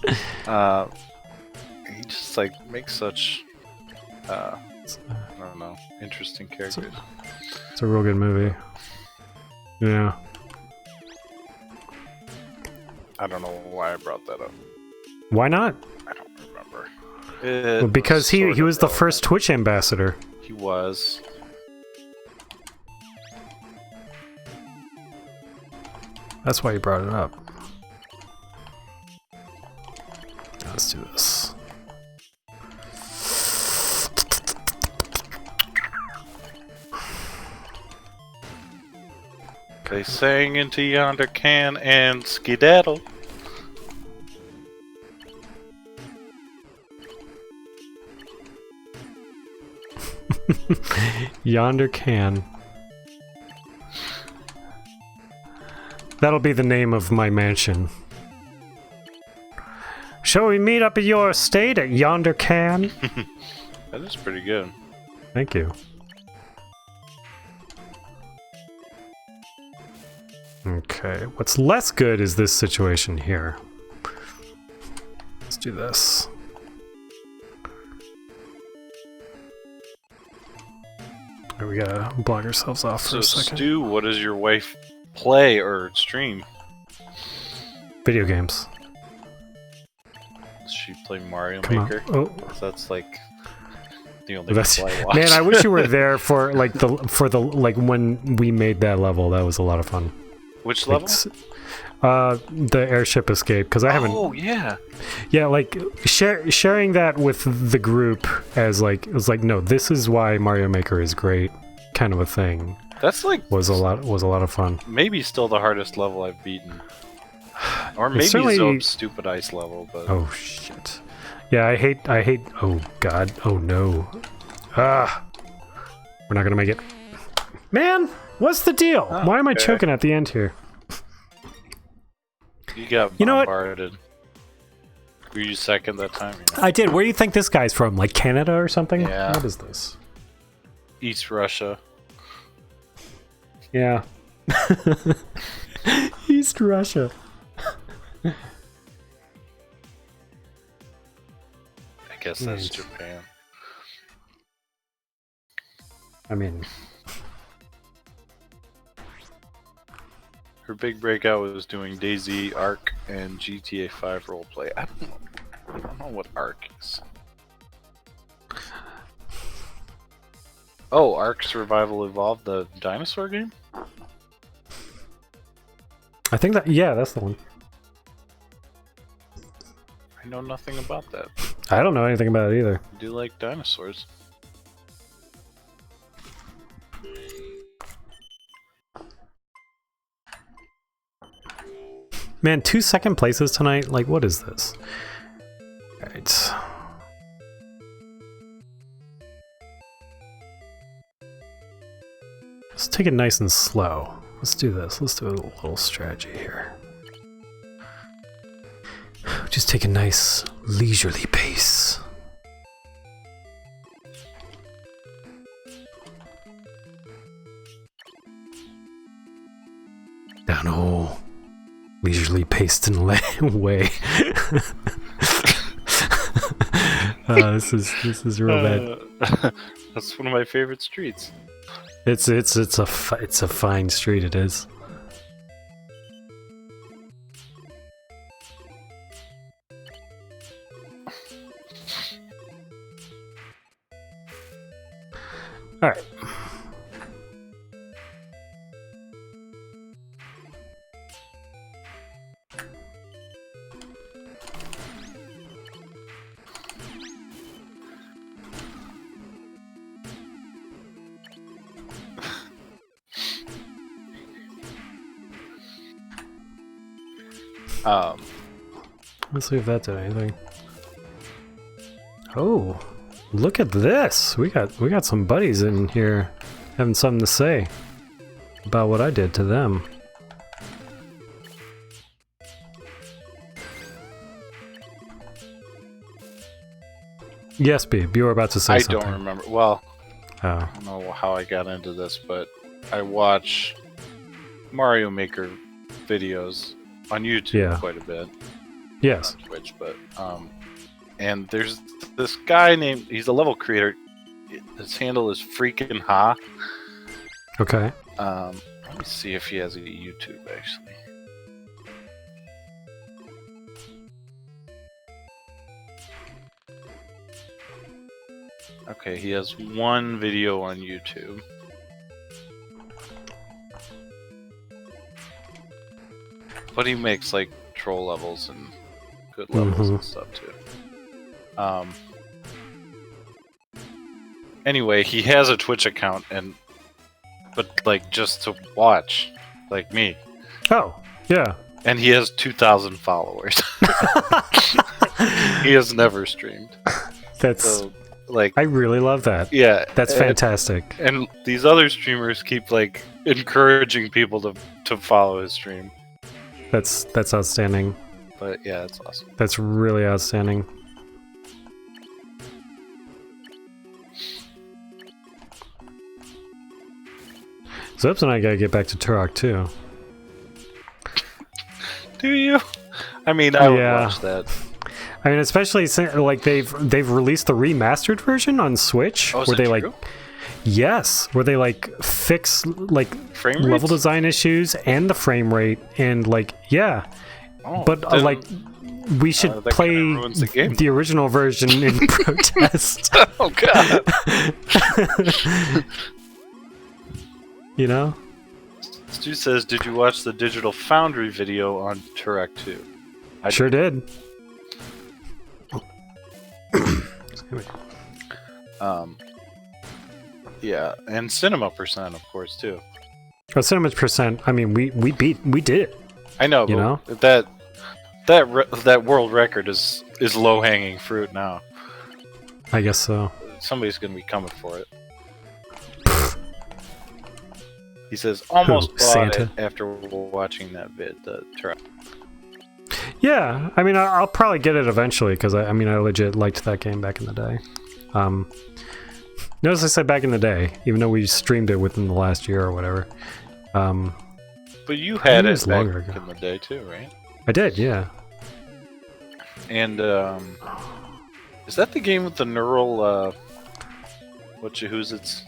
He just like makes such I don't know, interesting characters. It's a real good movie. Yeah. I don't know why I brought that up. Why not? I don't remember. Well, because he was the relevant. first Twitch ambassador. He was. That's why he brought it up. Let's do this. They sang into yonder can and skedaddle. Yonder can. That'll be the name of my mansion. Shall we meet up at your estate at Yonder Can? That is pretty good. Thank you. Okay, what's less good is this situation here. Let's do this. Here, we gotta block ourselves off for So, a second. Stu, what does your wife play or stream? Video games. Does she play Mario Come on. Maker? Oh, 'Cause that's like the only that's, people I watch. man, I wish you were there for like when we made that level. That was a lot of fun. Which Like, level? the airship escape, because I haven't. Oh yeah. Yeah, like sharing that with the group as like it was like, no, this is why Mario Maker is great, kind of a thing. That's like Was a lot of fun. maybe still the hardest level I've beaten. Or maybe certainly- Zobe's stupid ice level, but Oh shit. Yeah, I hate. Oh god. Oh no. Ah. We're not gonna make it. Man, what's the deal? Oh, Why am I okay. choking at the end here? you got You know what? bombarded. Were you second that time? Yeah. I did. Where do you think this guy's from? Like Canada or something? Yeah. What is this? East Russia. Yeah. East Russia. I guess that's Right. Japan. I mean, Her big breakout was doing DayZ, Ark, and GTA 5 roleplay. I don't know what Ark is. Oh, Ark Survival Evolved, the dinosaur game? I think that, yeah, that's the one. I know nothing about that. I don't know anything about it either. I do like dinosaurs. Man, 2 second places tonight? Like, what is this? Alright. Let's take it nice and slow. Let's do this. Let's do a little strategy here. Just take a nice, leisurely pace. Down a whole leisurely paced and way. This is real bad. That's one of my favorite streets. It's a fine street. It is. All right. Let's see if that did anything. Oh, look at this! We got some buddies in here having something to say about what I did to them. Yes, Beeb, you were about to say I something. don't remember. Well, Oh. I don't know how I got into this, but I watch Mario Maker videos on YouTube Yeah. quite a bit. Yes. On Twitch, but and there's this guy named, he's a level creator. His handle is freaking ha. Okay. Let me see if he has a YouTube actually. Okay, he has one video on YouTube. But he makes like troll levels and good levels and stuff too. Anyway, he has a Twitch account but like just to watch, like me. Oh, yeah. And he has 2,000 followers. He has never streamed. That's So like I really love that. yeah, That's fantastic. And these other streamers keep like encouraging people to follow his stream. That's outstanding. But yeah, it's awesome. That's really outstanding. Zeps and I gotta get back to Turok too. Do you? I mean, I would Yeah. watch that. I mean, especially since like they've released the remastered version on Switch, Oh, is where that they true? like yes, where they like fix like Frame level rates? design issues and the frame rate and like yeah, Oh, but then- like we should that play kinda ruins the game. the original version in protest. Oh god. You know? Stu says, "Did you watch the Digital Foundry video on Turok 2?" I sure did. Yeah, and Cinema Percent, of course, too. Oh, so much percent. I mean, we did it. I know, You but know? that world record is low hanging fruit now. I guess so. Somebody's gonna be coming for it. He says, "Almost Who, bought Santa? it after watching that vid." The Turok. Yeah, I mean, I'll probably get it eventually because I mean, I legit liked that game back in the day. Notice I said back in the day, even though we streamed it within the last year or whatever. But you had it back longer ago. in the day too, right? I did, yeah. And is that the game with the neural who's it's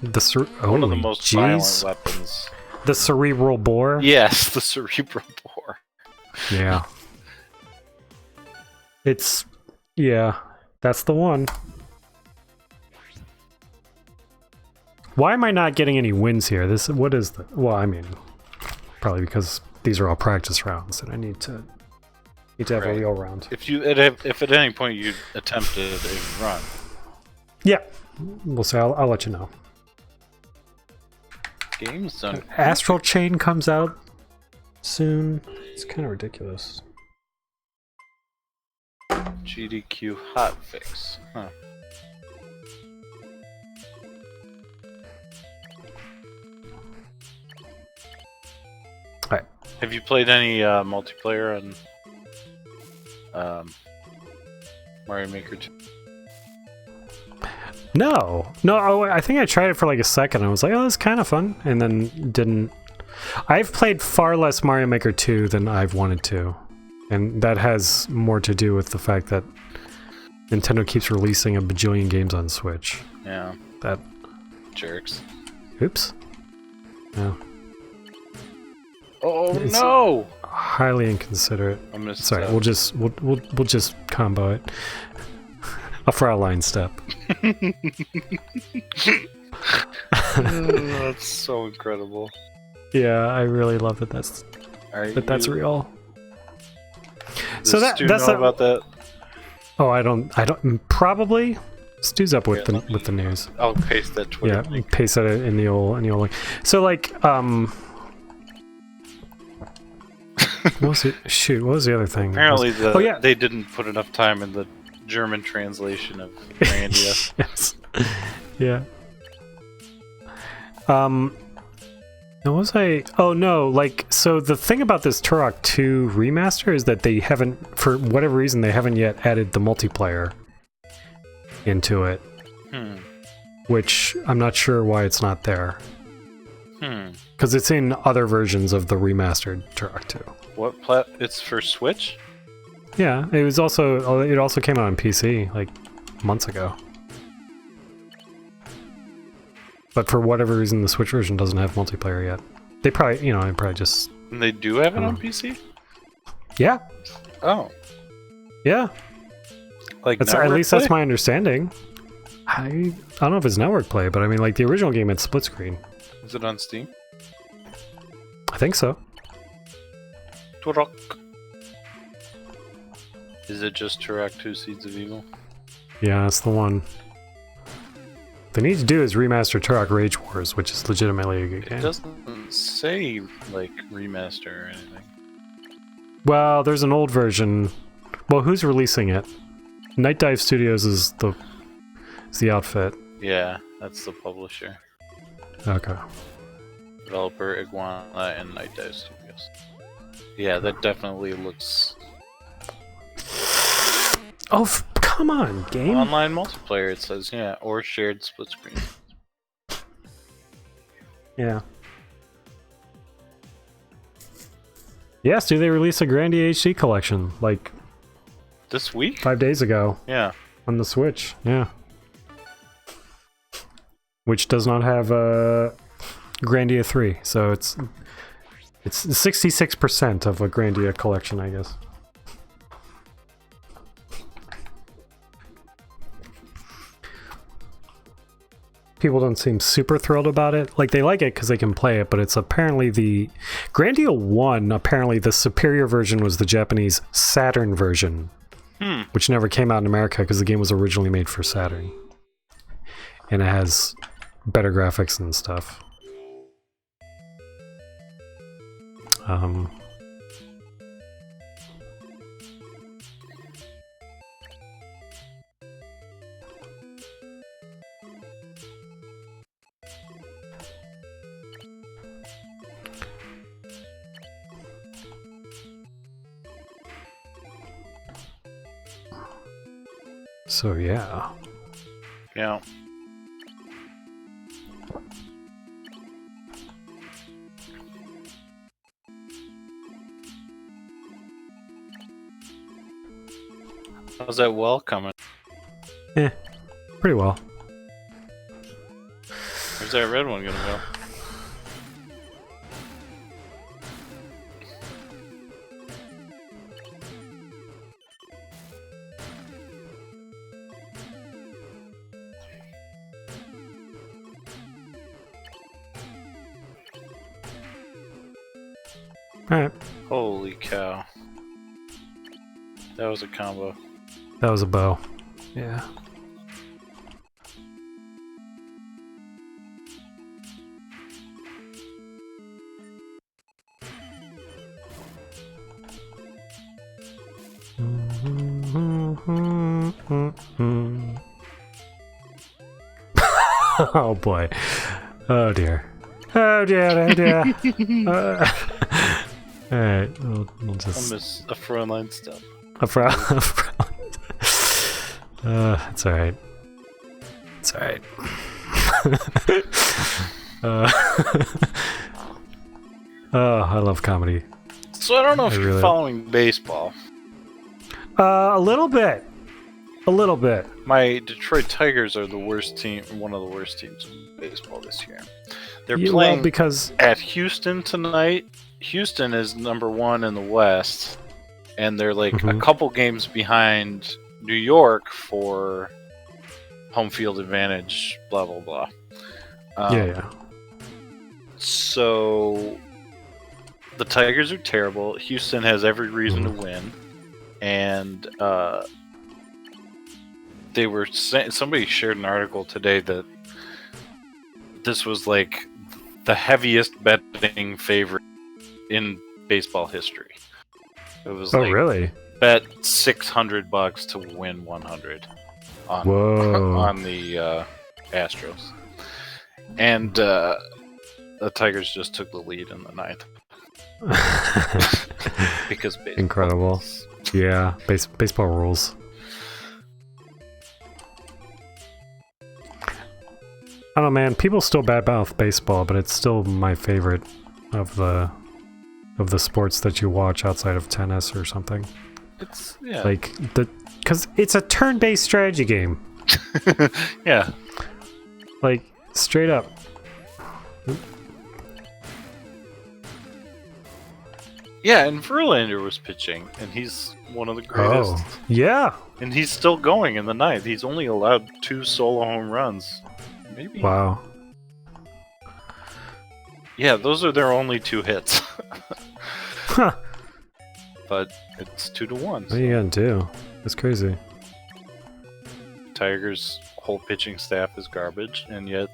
one of the most violent weapons? The cerebral bore? Yes, the cerebral bore. Yeah. Yeah, that's the one. Why am I not getting any wins here? What is the... Well, I mean, probably because these are all practice rounds and I need to have a real round. If at any point you attempted a run. Yeah, we'll see. I'll let you know. Game's done. Astral Chain comes out soon. It's kind of ridiculous. GDQ hotfix. Huh. Alright. Have you played any multiplayer on Mario Maker 2? No. I think I tried it for like a second. I was like, oh, this is kind of fun. And then didn't. I've played far less Mario Maker 2 than I've wanted to. And that has more to do with the fact that Nintendo keeps releasing a bajillion games on Switch. Yeah. That. Jerks. Oops. Yeah. Oh no! Highly inconsiderate. I'm gonna Sorry, we'll just combo it. A Fraulein step. That's so incredible. Yeah, I really love that. That's real. So that's know about that. Oh, I don't. Probably. Stu's up with the news. I'll paste that Twitter. Yeah, paste that in the old link. So like what was it? Shoot, what was the other thing? Apparently, they didn't put enough time in the German translation of Grandia. Yes. Yeah. What was I? Oh no! Like, so the thing about this Turok 2 remaster is that they haven't, for whatever reason, they haven't yet added the multiplayer into it. Which I'm not sure why it's not there. Because it's in other versions of the remastered Turok 2. What it's for Switch? Yeah, it also came out on PC like months ago. But for whatever reason, the Switch version doesn't have multiplayer yet. They probably just... And they do have it on PC? Yeah. Oh. Yeah. Like at least that's my understanding. I don't know if it's network play, but I mean, like, the original game had split screen. Is it on Steam? I think so. Turok. Is it just Turok 2 Seeds of Evil? Yeah, that's the one. What they need to do is remaster Turok Rage Wars, which is legitimately a good game. It doesn't say, like, remaster or anything. Well, there's an old version. Well, who's releasing it? Night Dive Studios is the outfit. Yeah, that's the publisher. Okay. Developer Iguana and Night Dive Studios. Yeah, that definitely looks... Oh, come on, game! Online multiplayer, it says, yeah, or shared split screen. Yeah. Yes, do they release a Grandia HD collection, like... This week? 5 days ago. Yeah. On the Switch, yeah. Which does not have Grandia 3, so it's 66% of a Grandia collection, I guess. People don't seem super thrilled about it. Like, they like it because they can play it, but it's apparently the... Grandia 1, apparently the superior version was the Japanese Saturn version, which never came out in America because the game was originally made for Saturn. And it has better graphics and stuff. So yeah. Yeah. How's that well coming? Pretty well. Where's that red one gonna go? Alright. Holy cow. That was a combo. That was a bow. Yeah. Oh boy. Oh dear. Oh dear, oh dear. Alright, we'll I just... miss a frontline stuff. A it's alright. It's alright. Oh, I love comedy. So I don't know if you're really- following baseball. A little bit. A little bit. My Detroit Tigers are the worst team, one of the worst teams in baseball this year. They're Yeah, playing well, because... at Houston tonight. Houston is #1 in the West, and they're like a Mhm. couple games behind New York for home field advantage, blah, blah, blah. yeah. So the Tigers are terrible. Houston has every reason to win. And they were saying, somebody shared an article today that this was like the heaviest betting favorite in baseball history. It was Oh, like really? bet $600 to win 100 on Whoa. on the Astros, and the Tigers just took the lead in the ninth because baseball Incredible. rules. Yeah, baseball rules. I don't know, man. People still badmouth baseball, but it's still my favorite of the sports that you watch outside of tennis or something. It's yeah, Like because it's a turn-based strategy game. yeah. Like straight up. Yeah, and Verlander was pitching, and he's one of the greatest. Oh, yeah. And he's still going in the ninth. He's only allowed 2 solo home runs. Maybe. Wow. Yeah, those are their only 2 hits. Huh. But it's 2-1. What are you gonna do? It's crazy. Tigers' whole pitching staff is garbage, and yet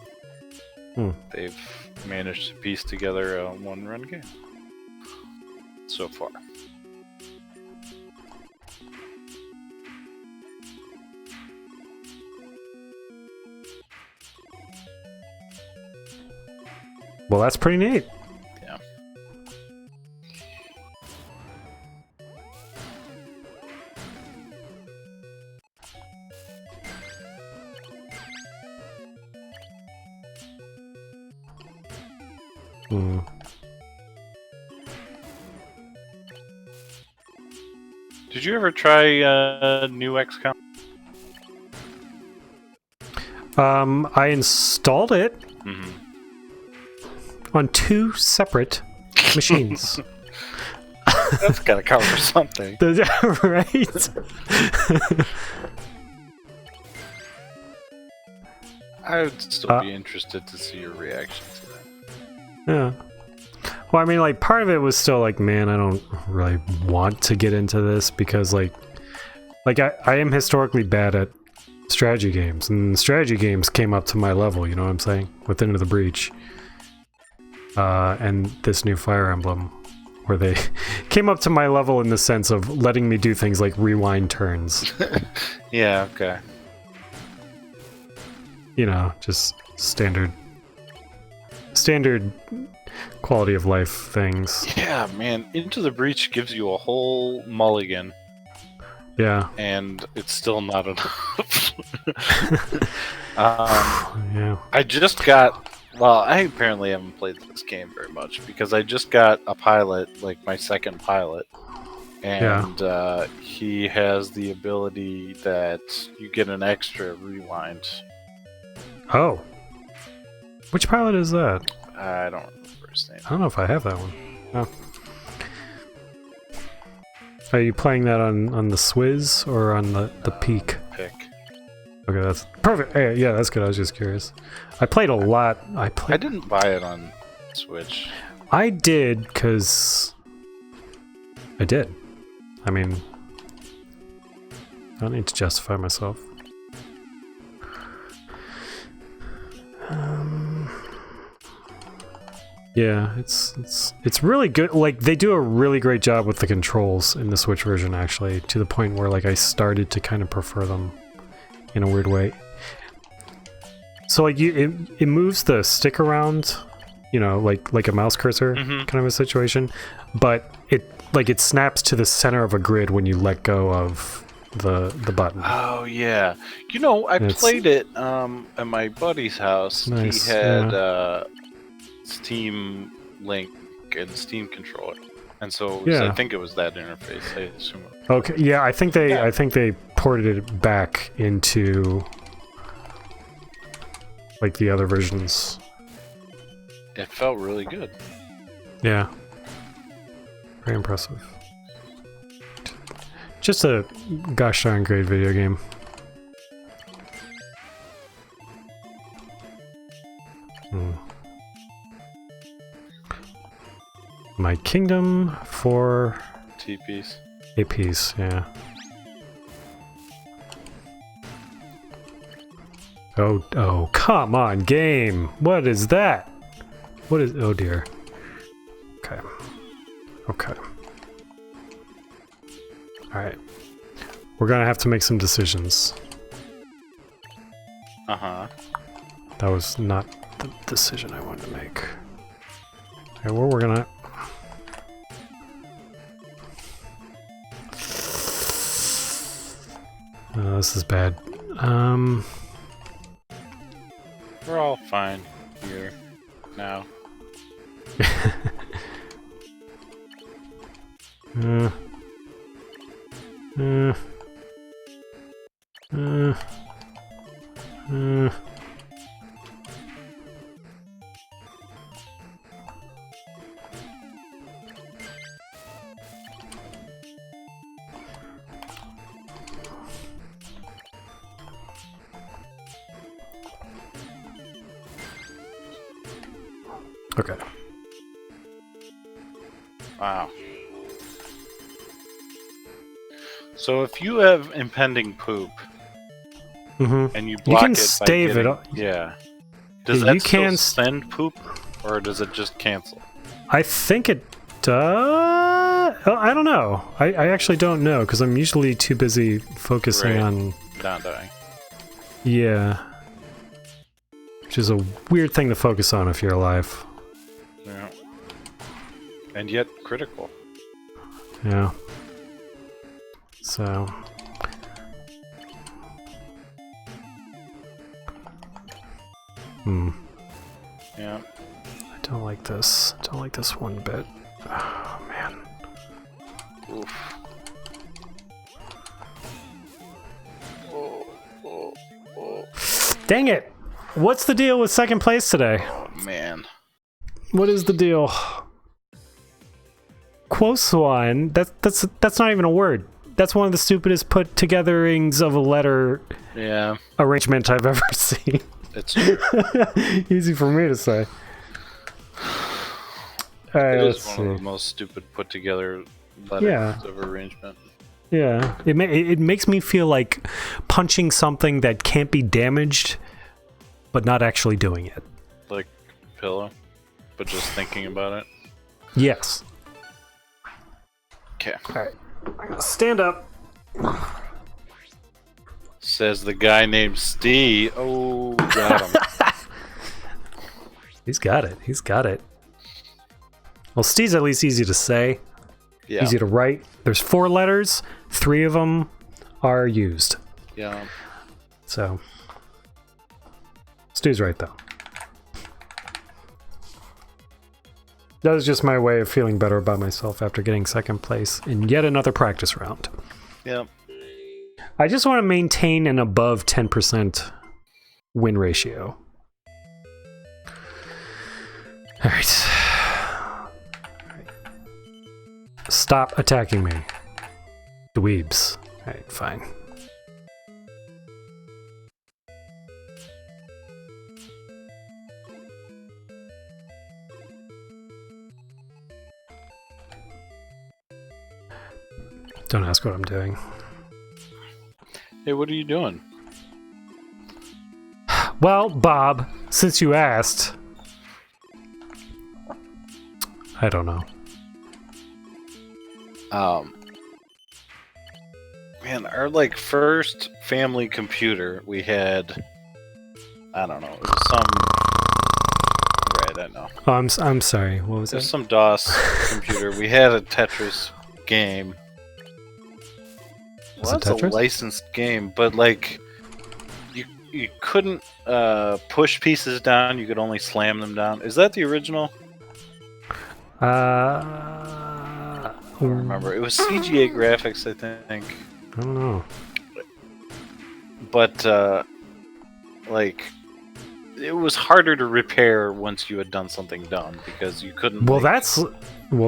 they've managed to piece together a 1-run game so far. Well, that's pretty neat. Yeah. Hmm. Did you ever try new XCOM? I installed it Mm-hmm. on 2 separate machines. That's gotta cover something. Right? I would still be interested to see your reaction to that. Yeah. Well, I mean, like, part of it was still like, man, I don't really want to get into this because, like I am historically bad at strategy games, and strategy games came up to my level, you know what I'm saying? With Into the Breach. And this new Fire Emblem, where they came up to my level in the sense of letting me do things like rewind turns. Yeah, okay. You know, just standard quality of life things. Yeah, man, Into the Breach gives you a whole mulligan, Yeah. and it's still not enough. Yeah. I just got. Well, I apparently haven't played this game very much because I just got a pilot, like my second pilot, and he has the ability that you get an extra rewind. Oh. Which pilot is that? I don't remember his name. I don't know if I have that one. Oh. Are you playing that on the Swizz or on the Peak? Pick. Okay, that's perfect. Hey, yeah, that's good. I was just curious. I played a lot. I didn't buy it on Switch. I did because I did. I mean, I don't need to justify myself. Yeah, it's really good. Like, they do a really great job with the controls in the Switch version, actually, to the point where like I started to kind of prefer them in a weird way. So like it moves the stick around, you know, like a mouse cursor kind of a situation, but it snaps to the center of a grid when you let go of the button. Oh yeah, you know, I played it at my buddy's house. Nice, He had Steam Link and Steam controller, and so I think it was that interface. I assume. Okay, yeah, I think they ported it back into like the other versions. It felt really good. Yeah, very impressive. Just a gosh darn great video game. My kingdom for TPs. a piece, yeah. Oh, come on, game! What is that? What is... Oh dear. Okay. Alright. We're gonna have to make some decisions. Uh-huh. That was not the decision I wanted to make. Okay, well, we're gonna... this is bad. We're all fine here now. Okay. Wow. So if you have impending poop and you block can it stave by getting, it. Yeah. Does Yeah, that you still can send poop, or does it just cancel? I think it does. I don't know. I actually don't know because I'm usually too busy focusing on Not dying. Yeah. Which is a weird thing to focus on if you're alive. Yeah. And yet critical. Yeah. So. Yeah. I don't like this. Don't like this one bit. Oh, man. Oof. Dang it! What's the deal with second place today? Oh, man. What is the deal? Quoswan? That's not even a word. That's one of the stupidest put togetherings of a letter arrangement I've ever seen. It's true. Easy for me to say. Alright, It let's is one see. of the most stupid put together letters of arrangement. Yeah, it makes me feel like punching something that can't be damaged, but not actually doing it. Like pillow, but just thinking about it. Yes. Okay. Alright, I'm gonna stand up. Says the guy named Steve. Oh, got him. He's got it. He's got it. Well, Steve's at least easy to say. Yeah. Easy to write. There's 4 letters. 3 of them are used. Yeah. So, Stu's right though. That was just my way of feeling better about myself after getting second place in yet another practice round. Yep. I just want to maintain an above 10% win ratio. All right. Stop attacking me. Dweebs. All right, fine. Don't ask what I'm doing. Hey, what are you doing? Well, Bob, since you asked, I don't know. Man, our like first family computer, we had, I don't know, it was some. Right, I know. Oh, I'm sorry. What was It was it? some DOS computer. We had a Tetris game. Was Well, it that's a Tetris? licensed game, but like, you couldn't push pieces down. You could only slam them down. Is that the original? I I don't remember. It was CGA graphics, I think. I don't know. But like, it was harder to repair once you had done something dumb because you couldn't. Well, like,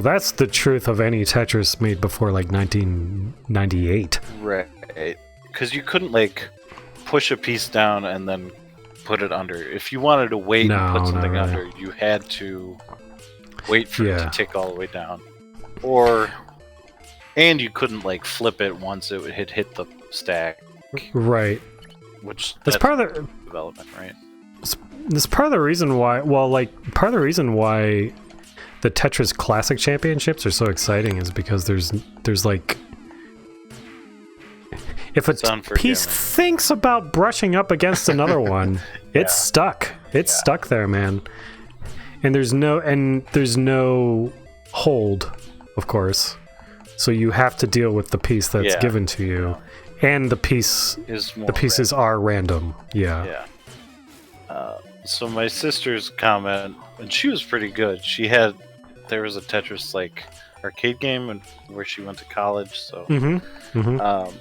that's the truth of any Tetris made before like 1998. right, because you couldn't like push a piece down and then put it under. If you wanted to wait and put No, something not under, really. you had to wait for it Yeah. to tick all the way down, and you couldn't like flip it once it had hit the stack, Right. which That's part of the development, right? That's part of the reason why. Well, like part of the reason why the Tetris Classic Championships are so exciting is because there's like, if a It's unforgiving. piece thinks about brushing up against another one, it's Yeah. stuck. It's stuck there, man. And there's no hold, of course. So you have to deal with the piece that's Yeah. given to you, and the pieces are random. Yeah. Yeah. So my sister's comment, and she was pretty good. There was a Tetris like arcade game and where she went to college, so Mm-hmm. Mm-hmm.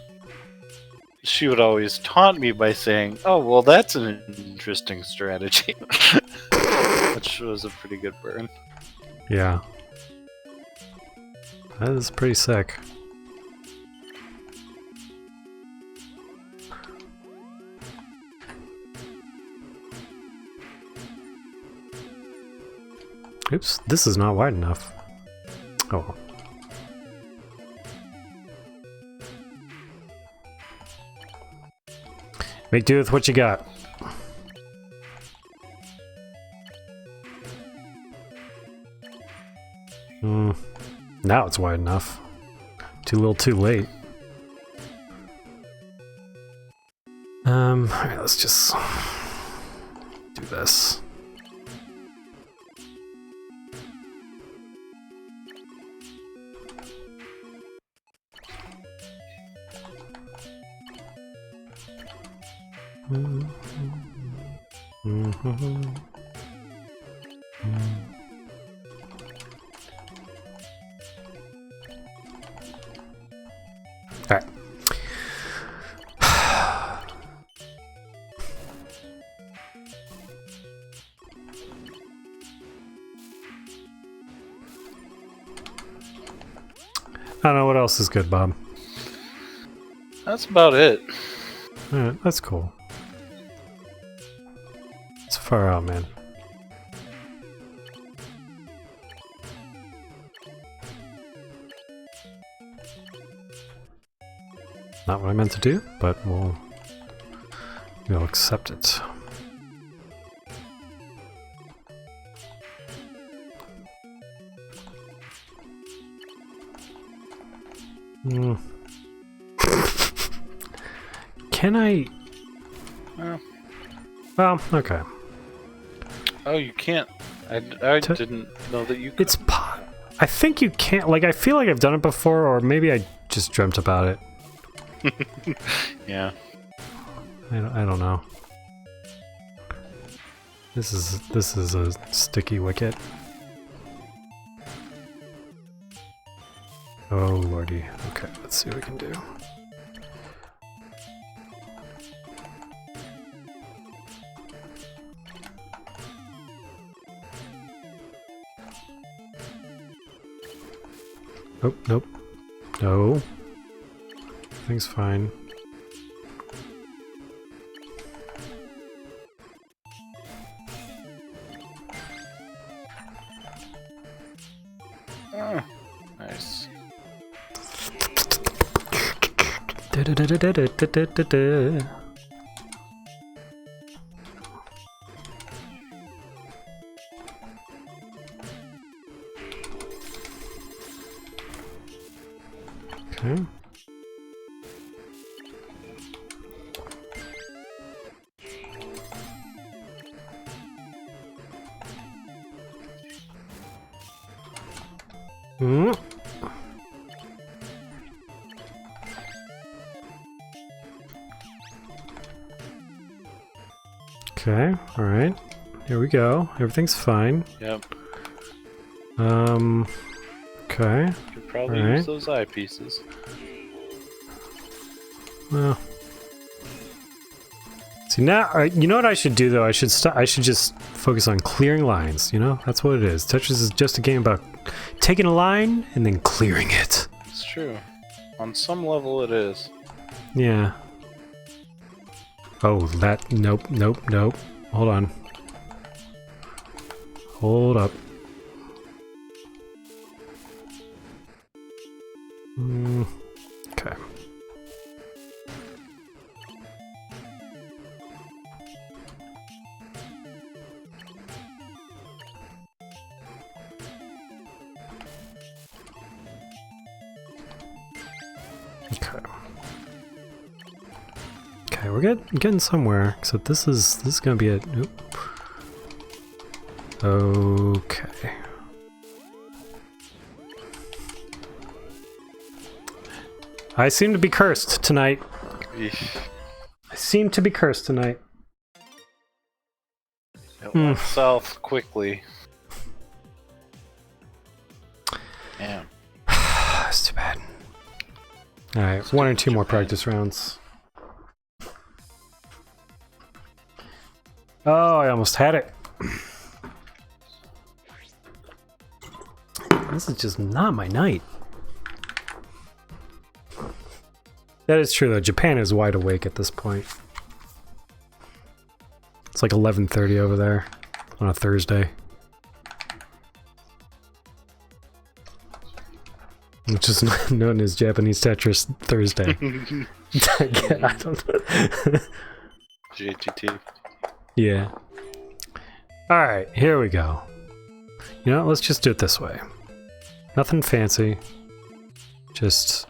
she would always taunt me by saying, "Oh, well, that's an interesting strategy," which was a pretty good burn. Yeah. That is pretty sick. Oops, this is not wide enough. Oh. Well. Make do with what you got. Now it's wide enough. Too little, too late. Alright, let's just do this. Alright. I don't know what else is good, Bob. That's about it. Alright, that's cool. It's far out, man. Not what I meant to do, but we'll accept it. Can I? Well, okay. Oh, you can't. I didn't know that you could. It's. I think you can't. Like, I feel like I've done it before, or maybe I just dreamt about it. Yeah. I don't know. This is a sticky wicket. Oh lordy. Okay, let's see what we can do. Oh, nope. No. Everything's fine. Nice. Okay. Hmm. Okay, alright. Here we go. Everything's fine. Yep. Okay. Could probably Alright. use those eyepieces. Well. See now, you know what I should do though? I should just focus on clearing lines, you know? That's what it is. Tetris is just a game about taking a line and then clearing it. It's true. On some level it is. Yeah. Oh, that, nope. Hold on. Hold up. Okay. Okay, we're getting somewhere. Except this is gonna be a. Oop. Okay. I seem to be cursed tonight. Eesh. I seem to be cursed tonight. It went south quickly. Damn. That's too bad. Alright, one or two more practice rounds. Oh, I almost had it. This is just not my night. That is true though, Japan is wide awake at this point. It's like 11:30 over there on a Thursday. Which is known as Japanese Tetris Thursday. I don't know. JTT. Yeah. Alright, here we go. You know what, let's just do it this way. Nothing fancy. Just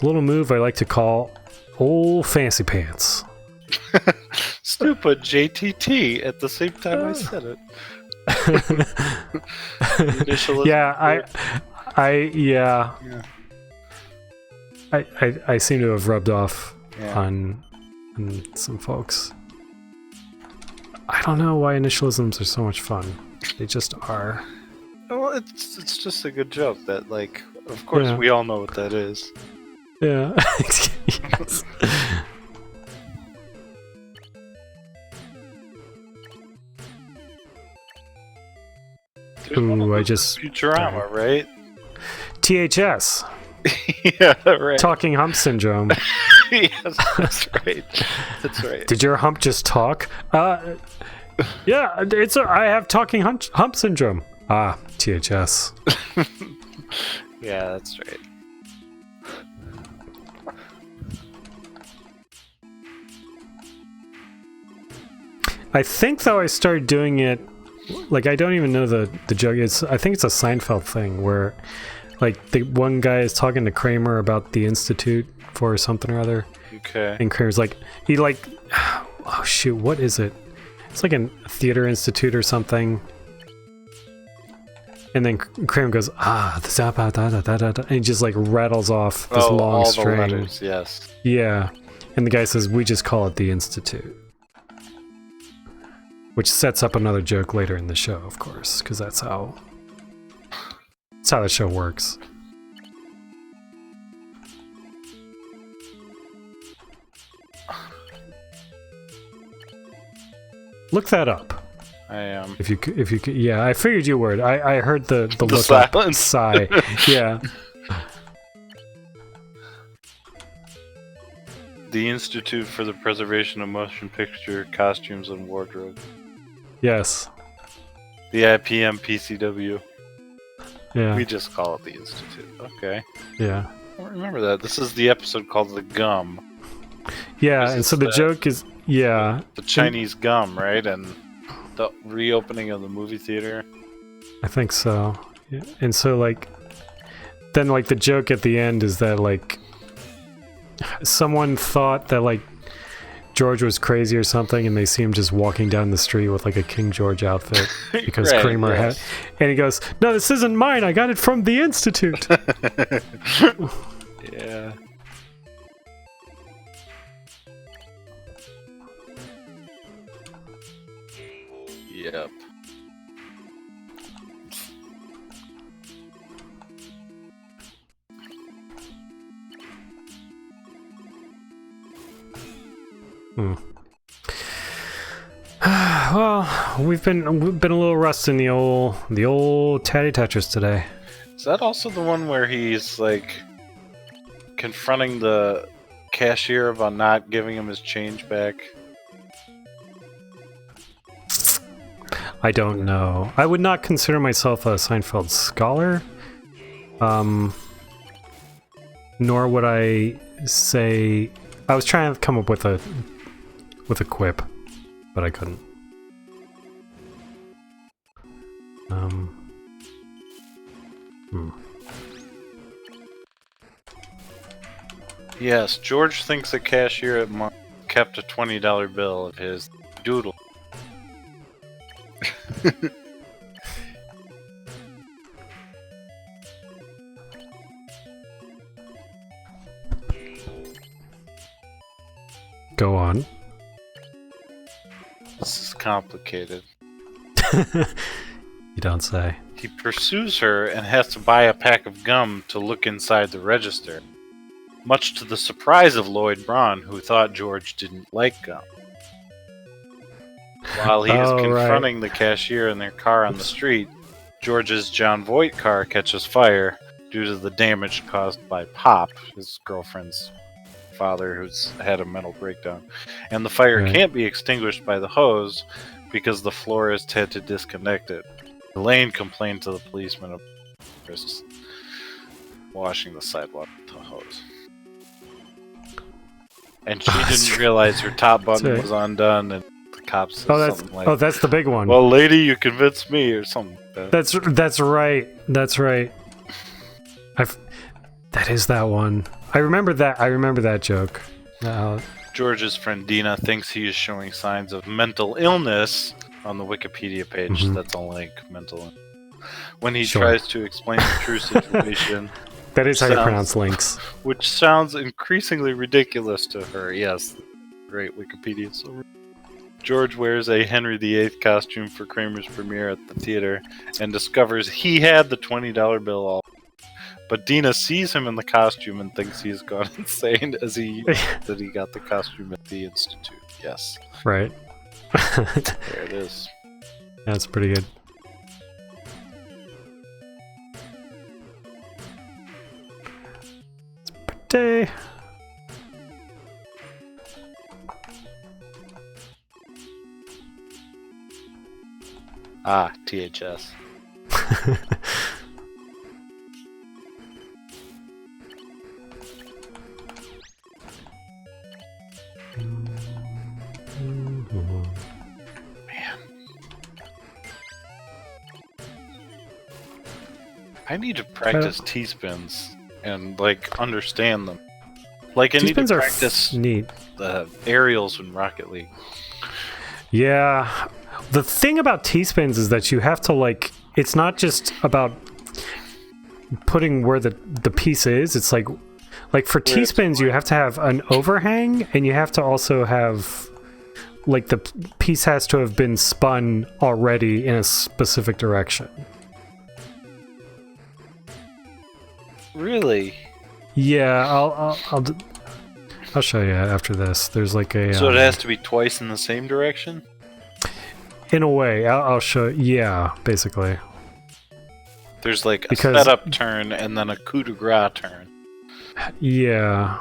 a little move I like to call Old Fancy Pants. Stupid JTT at the same time I said it. Initialism. Yeah, I seem to have rubbed off on some folks. I don't know why initialisms are so much fun. They just are. Well, it's just a good joke that, like, of course we all know what that is. Yeah. Yes. Ooh, I just Futurama, right? THS. Yeah, right. Talking hump syndrome. Yes, that's right. That's right. Did your hump just talk? Yeah, I have talking hump syndrome. Ah, THS. Yeah, that's right. I think though I started doing it, like I don't even know the joke. I think it's a Seinfeld thing where, like, the one guy is talking to Kramer about the Institute for something or other. Okay. And Kramer's like, oh shoot, what is it? It's like a theater institute or something. And then Kramer goes, and he just like rattles off this long all string. the letters, yes. Yeah. And the guy says, we just call it the Institute. Which sets up another joke later in the show, of course, because that's how the show works. Look that up. I am. If you could, yeah, I figured you would. I heard the look silence. up sigh. Yeah. The Institute for the Preservation of Motion Picture Costumes and Wardrobe. Yes. The IPM PCW. Yeah. We just call it the Institute. Okay. Yeah. I don't remember that. This is the episode called The Gum. Yeah, Is and this so the the- joke is, yeah. The Chinese gum, right? And the reopening of the movie theater. I think so. Yeah. And so, like, then, like, the joke at the end is that, like, someone thought that, like, George was crazy or something, and they see him just walking down the street with, like, a King George outfit because Right, Kramer yes. had. And he goes, no, this isn't mine. I got it from the Institute. Yeah. Yep. Well, we've been a little rusty in the old Tatty Tetris today. Is that also the one where he's like confronting the cashier about not giving him his change back? I don't know. I would not consider myself a Seinfeld scholar. Nor would I say I was trying to come up with a quip, but I couldn't. Yes, George thinks the cashier at Mark kept a $20 bill of his doodle. Go on. This is complicated. You don't say. He pursues her and has to buy a pack of gum to look inside the register, much to the surprise of Lloyd Braun, who thought George didn't like gum. While he is confronting the cashier in their car on the street, George's John Voight car catches fire due to the damage caused by Pop, his girlfriend's father, who's had a mental breakdown. And the fire can't be extinguished by the hose because the florist had to disconnect it. Elaine complained to the policeman about Chris washing the sidewalk with the hose. And she didn't realize her top button was undone, and the cops said something like, that's the big one. well, lady, you convinced me, or something like that. That's right. That's right. That is that one. I remember that joke. George's friend Dina thinks he is showing signs of mental illness on the Wikipedia page. That's a link, mental illness. When he tries to explain the true situation. That is how you pronounce links. Which sounds increasingly ridiculous to her. Yes, great Wikipedia. So George wears a Henry VIII costume for Kramer's premiere at the theater and discovers he had the $20 bill all. But Dina sees him in the costume and thinks he has gone insane that he got the costume at the Institute. Yes. Right. There it is. That's pretty good. It's pretty. Ah, THS. I need to practice T-spins and understand them. I need to practice neat. The aerials in Rocket League. Yeah. The thing about T-spins is that you have to it's not just about putting where the piece is. It's Like for Where it's T-spins, you have to have an overhang, and you have to also have, like, the piece has to have been spun already in a specific direction. Really? Yeah, I'll show you after this. There's like a So it has to be twice in the same direction? in a way. I'll show. Yeah, basically. There's like a Because- setup turn and then a coup de grace turn. Yeah,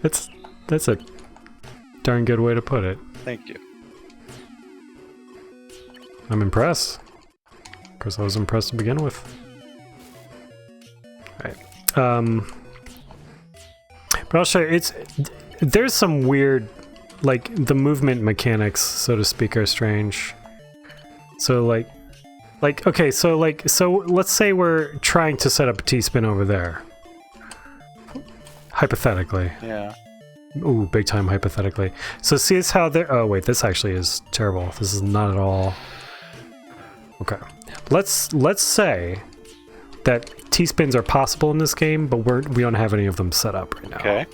that's a darn good way to put it. Thank you. I'm impressed. Because I was impressed to begin with. Alright. But I'll show you, there's some weird, like, the movement mechanics, so to speak, are strange. So, okay, so let's say we're trying to set up a T-spin over there. Hypothetically. Yeah. Ooh, big time hypothetically. So see as how they're... Oh, wait, this actually is terrible. This is not at all... Okay. Let's say that T-spins are possible in this game, but we don't have any of them set up right now. Okay.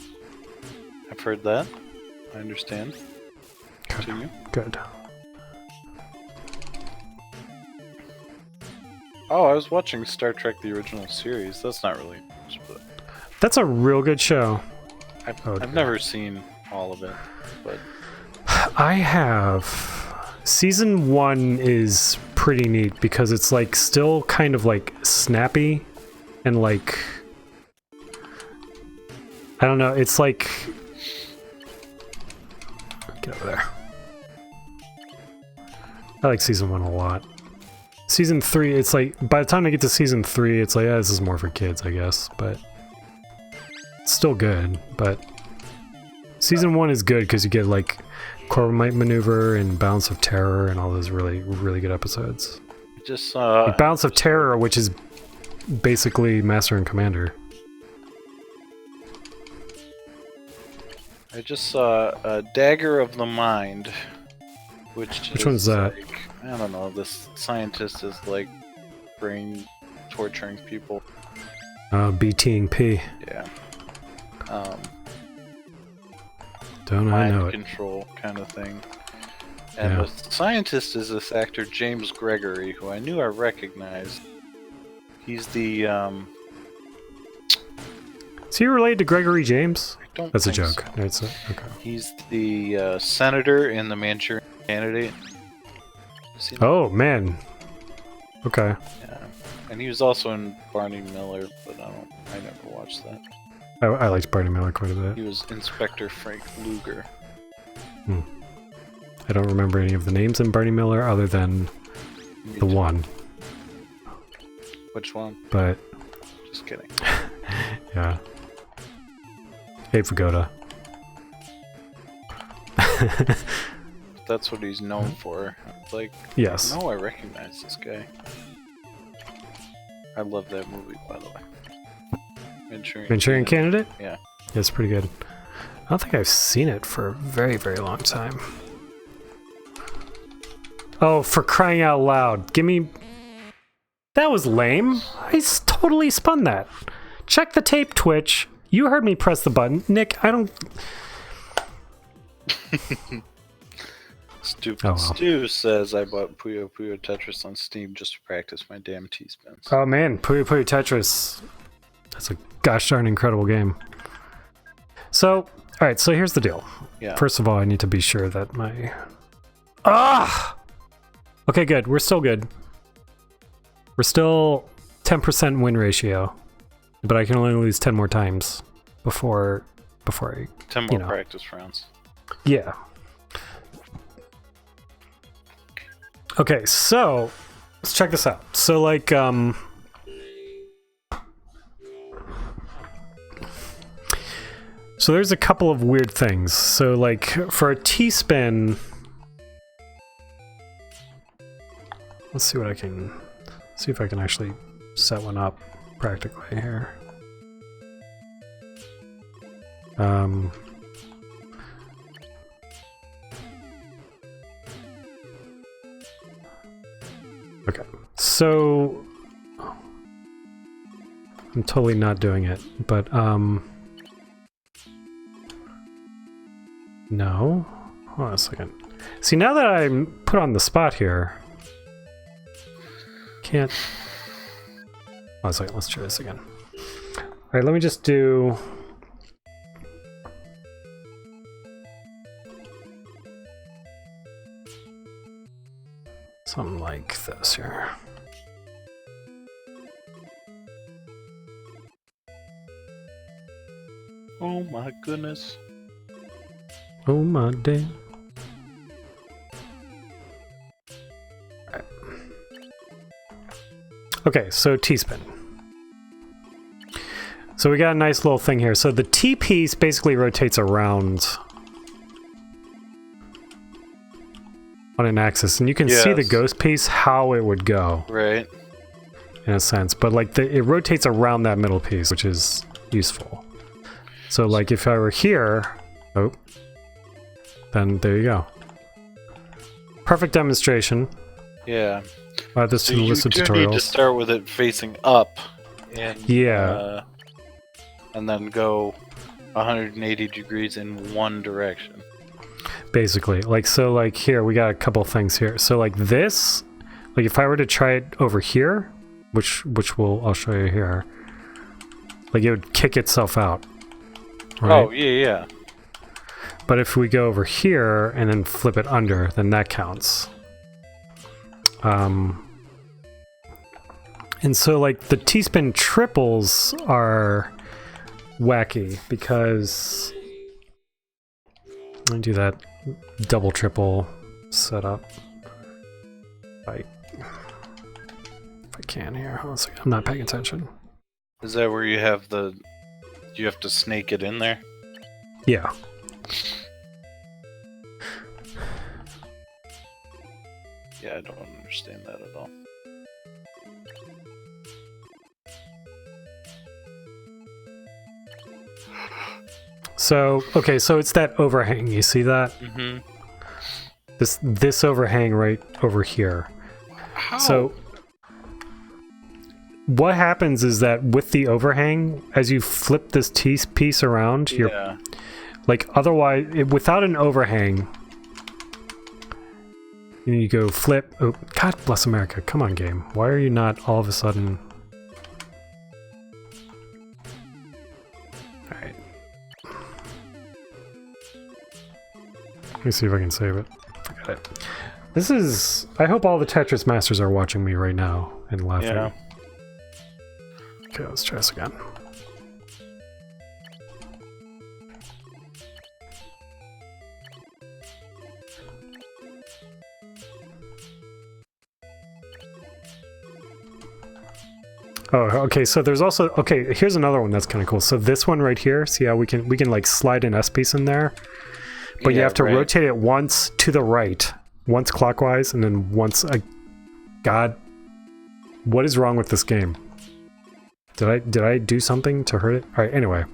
I've heard that. I understand. Continue. Good. Oh, I was watching Star Trek the original series. That's not really much, but That's a real good show. I've never seen all of it, but I have. Season 1 is pretty neat because it's like still kind of like snappy and like I don't know, it's like get over there. I like season 1 a lot. Season 3, it's like by the time I get to season 3, it's like, yeah, this is more for kids, I guess, but it's still good, but season 1 is good because you get like Corbomite Maneuver and Balance of Terror and all those really, really good episodes. I just saw Like Balance of Terror, which is basically Master and Commander. I just saw Dagger of the Mind, which one's that? Like, I don't know. This scientist is like brain torturing people. BT and P. Yeah. Don't I know Mind it? control kind of thing. And Yeah. the scientist is this actor James Gregory, who I knew I recognized. He's the Is he related to Gregory James? I don't That's a think joke. so. It's okay. He's the senator in the Manchurian Candidate. Is he- Oh man. Okay. Yeah. And he was also in Barney Miller, but I never watched that. I liked Barney Miller quite a bit. He was Inspector Frank Luger. I don't remember any of the names in Barney Miller other than Me the too. one. Which one? But Just kidding. yeah. Hey Pagoda. That's what he's known for. It's like, Yes. no, I recognize this guy. I love that movie, by the way. Manchurian Candidate? Yeah. Yeah, it's pretty good. I don't think I've seen it for a very, very long time. Oh, for crying out loud. Give me... That was lame. I totally spun that. Check the tape, Twitch. You heard me press the button. Nick, I don't... Stupid Oh, well. Stu says I bought Puyo Puyo Tetris on Steam just to practice my damn T-spins. Oh man, Puyo Puyo Tetris. That's a gosh darn incredible game. So, alright, so here's the deal. Yeah. First of all, I need to be sure that my... Ah! Okay, good. We're still good. We're still 10% win ratio. But I can only lose 10 more times before I... 10 more you know. practice rounds. Yeah. Okay, so let's check this out. So like so there's a couple of weird things. So like for a T-spin, let's see what I can see if I can actually set one up practically here. Okay, so I'm totally not doing it. But, no. Hold on a second. See, now that I'm put on the spot here, can't... Hold on a second, let's try this again. Alright, let me just do... something like this here. Oh my goodness. Oh my damn. Alright. Okay, so T-spin. So we got a nice little thing here. So the T piece basically rotates around on an axis, and you can see the ghost piece, how it would go. Right. In a sense, but like it rotates around that middle piece, which is useful. So like if I were here, oh, then there you go. Perfect demonstration. Yeah. Add this So to the you list of do tutorials. need to start with it facing up, and Yeah. and then go 180 degrees in one direction. Basically, like, so like here we got a couple things here. So like this, like if I were to try it over here, which I'll show you here, like it would kick itself out. Right? Oh yeah. But if we go over here and then flip it under, then that counts. And so like the T-spin triples are wacky because let me do that double triple setup. If I can here. Hold on a second. I'm not paying attention. Is that where you have you have to snake it in there? Yeah. Yeah, I don't understand that at all. So, okay, so it's that overhang. You see that? Mm-hmm. This overhang right over here. How? So what happens is that with the overhang, as you flip this piece around, you're like otherwise without an overhang, you go flip. Oh, God bless America! Come on, game. Why are you not all of a sudden? All right. Let me see if I can save it. Forget it. This is... I hope all the Tetris masters are watching me right now and laughing. Yeah. Okay, let's try this again. Oh, okay, so there's also... Okay, here's another one that's kind of cool. So this one right here, see how we can like slide an S-piece in there? But you have to rotate it once to the right, once clockwise, and then once... God, what is wrong with this game? Did I do something to hurt it? All right, anyway.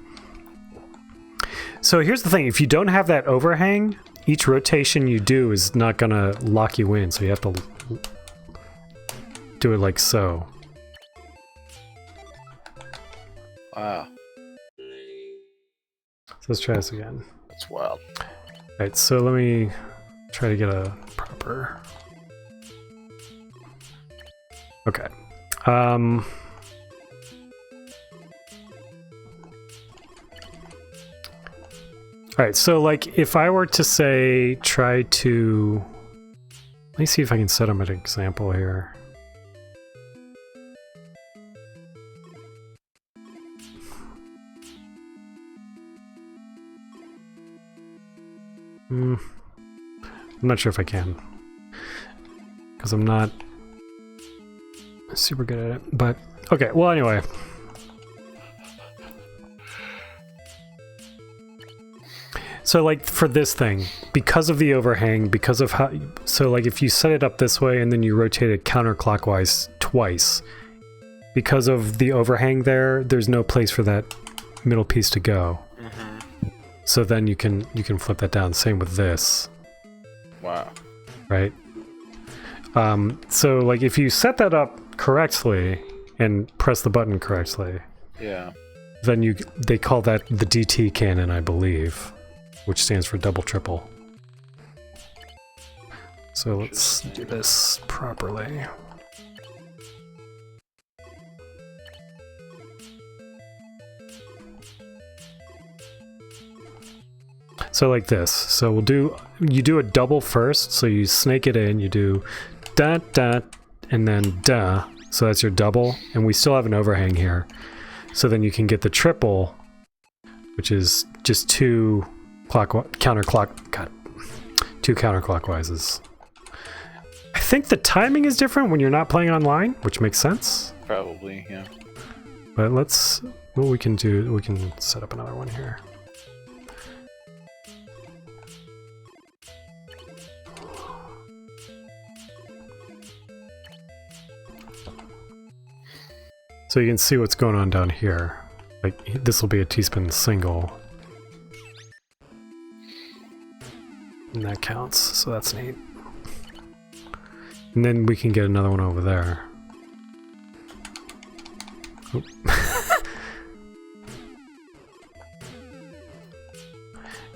So here's the thing. If you don't have that overhang, each rotation you do is not going to lock you in, so you have to do it like so. Wow. So let's try this again. That's wild. Alright, so let me try to get a proper... Okay. Alright, so like if I were to say try to... Let me see if I can set up an example here. I'm not sure if I can, because I'm not super good at it, but okay, well anyway. So like for this thing, because of the overhang, because of how, so like if you set it up this way and then you rotate it counterclockwise twice, because of the overhang there's no place for that middle piece to go. So then you can flip that down. Same with this. Wow. Right? So like if you set that up correctly and press the button correctly, Yeah. then they call that the DT cannon, I believe, which stands for double triple. So let's do this properly. So like this. So you do a double first, so you snake it in, you do da da and then da. So that's your double, and we still have an overhang here. So then you can get the triple, which is just two counterclockwise. I think the timing is different when you're not playing online, which makes sense. Probably, yeah. But what we can do, we can set up another one here. So you can see what's going on down here. Like, this will be a T-spin single. And that counts, so that's neat. And then we can get another one over there. Oop.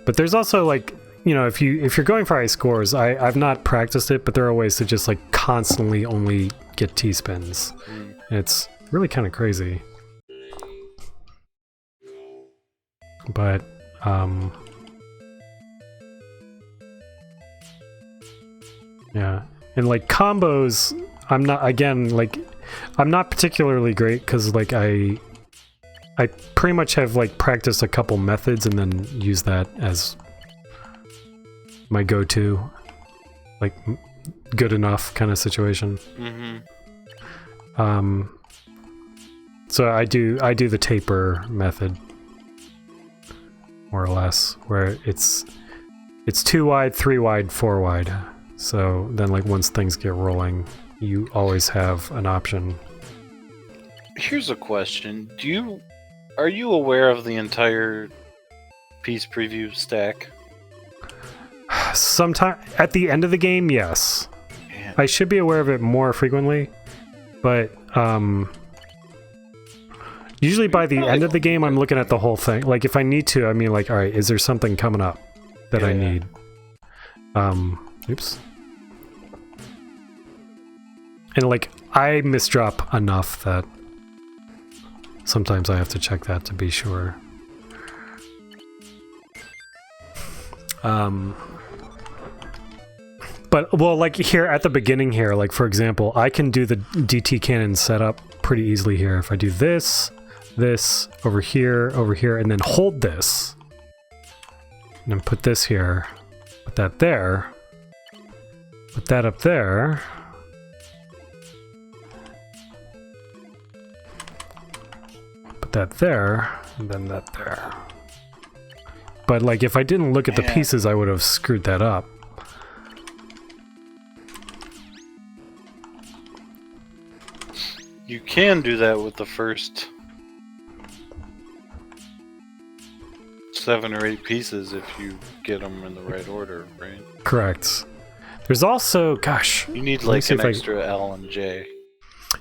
But there's also, like, you know, if you're going for high scores, I've not practiced it, but there are ways to just, like, constantly only get T-spins. It's really kind of crazy. But, yeah. And, like, combos, I'm not particularly great, because, like, I pretty much have, like, practiced a couple methods and then use that as my go-to, like, good enough kind of situation. So I do the taper method, more or less, where it's 2 wide, 3 wide, 4 wide. So then, like, once things get rolling, you always have an option. Here's a question: are you aware of the entire piece preview stack? Sometime at the end of the game, yes. Man. I should be aware of it more frequently, but usually by the end of the game, I'm looking at the whole thing. Like, if I need to, I mean, like, all right, is there something coming up that I need? Oops. And, like, I misdrop enough that sometimes I have to check that to be sure. But, well, like, here at the beginning here, like, for example, I can do the DT cannon setup pretty easily here. If I do this, over here, and then hold this, and then put this here, put that there, put that up there, put that there, and then that there. But, like, if I didn't look at the pieces, I would have screwed that up. You can do that with the first 7 or 8 pieces if you get them in the right order, right? Correct. There's also, gosh, you need like an extra L and J.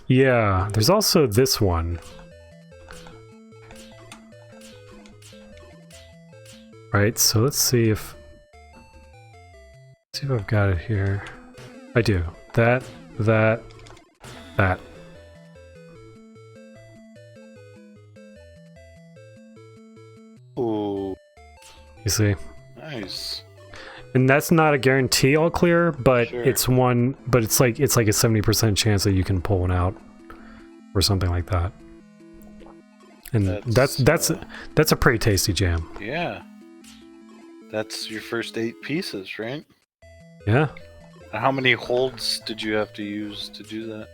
Yeah, there's also this one. Right, so let's see if I've got it here. I do. That. Ooh. You see? Nice. And that's not a guarantee all clear, but Sure. it's one. But it's like a 70% chance that you can pull one out, or something like that. And that's a pretty tasty jam. Yeah. That's your first 8 pieces, right? Yeah. How many holds did you have to use to do that?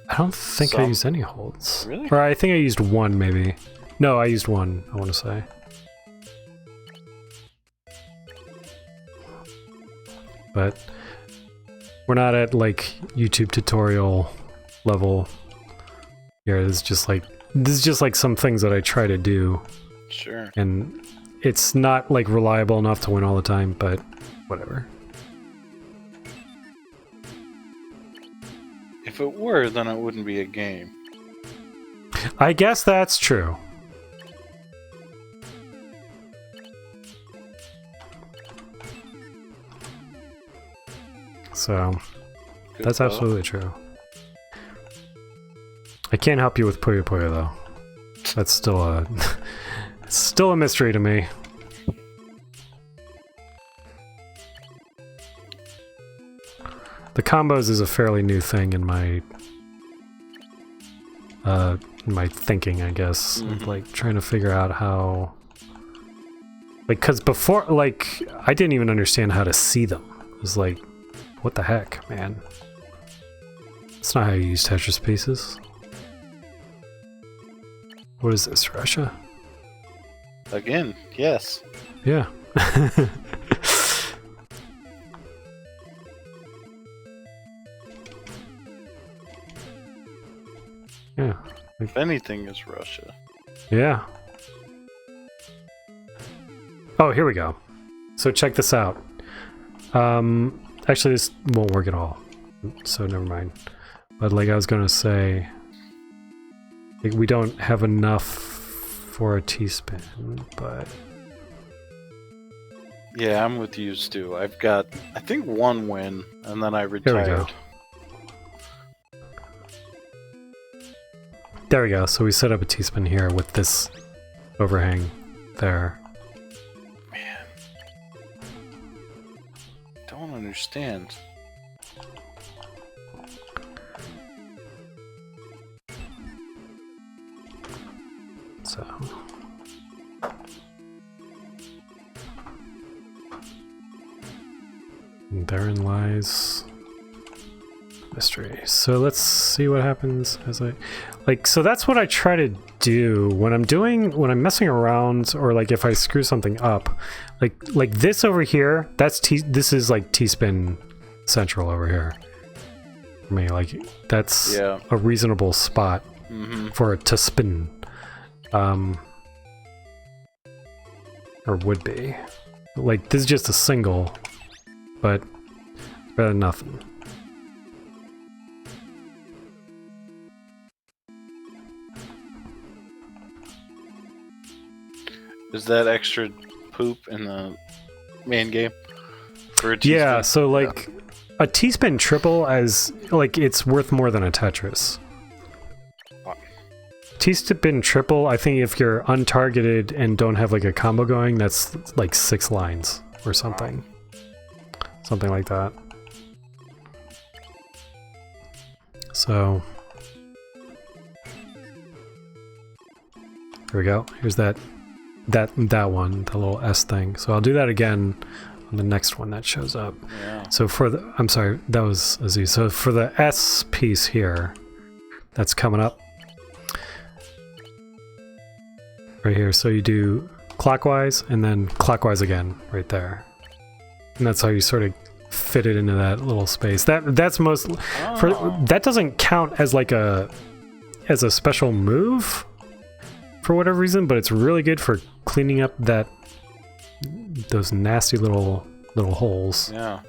I don't think I used any holds. Really? Or I think I used one, maybe. No, I used one, I want to say. But we're not at, like, YouTube tutorial level here. This is just like some things that I try to do. Sure. And it's not, like, reliable enough to win all the time, but whatever. If it were, then it wouldn't be a game. I guess that's true. So, Good that's thought. absolutely true. I can't help you with Puyo Puyo though. That's still a it's still a mystery to me. The combos is a fairly new thing in my thinking, I guess. Of, like trying to figure out how, like, because before, like, I didn't even understand how to see them. It was like, what the heck, man? That's not how you use Tetris pieces. What is this, Russia? Again, yes. Yeah. Yeah. If anything, is Russia. Yeah. Oh, here we go. So check this out. Actually, this won't work at all. So never mind. But like I was gonna say, like, we don't have enough for a T-spin, but Yeah, I'm with you, Stu. I've got, I think, one win, and then I Here we retired. go. There we go. So we set up a T-spin here with this overhang there. Man. Don't understand. So and therein lies mystery. So let's see what happens as I like. So that's what I try to do when I'm messing around, or like if I screw something up, like this over here. This is like T-spin central over here for me. Like that's Yeah. a reasonable spot for it to spin. Or would be. Like, this is just a single, but better than nothing. Is that extra poop in the main game? For a Yeah, T-spin? so like a T-spin triple, as like, it's worth more than a Tetris. T-spin triple, I think if you're untargeted and don't have like a combo going, that's like 6 lines or something. Something like that. So here we go. Here's that one, the little S thing. So I'll do that again on the next one that shows up. Yeah. So for the, I'm sorry, that was a Z. So for the S piece here, that's coming up right here. So you do clockwise and then clockwise again right there. And that's how you sort of fit it into that little space. That's most for that doesn't count as like a special move for whatever reason, but it's really good for cleaning up those nasty little holes. Yeah.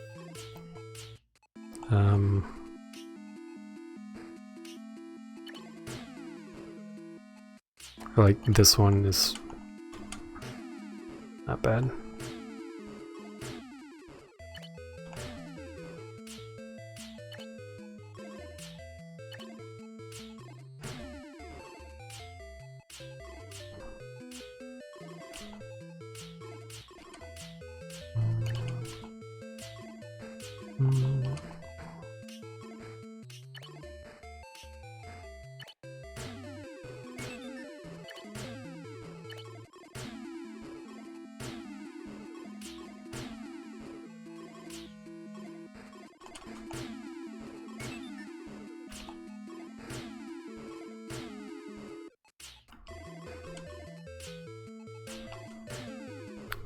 Like this one is not bad.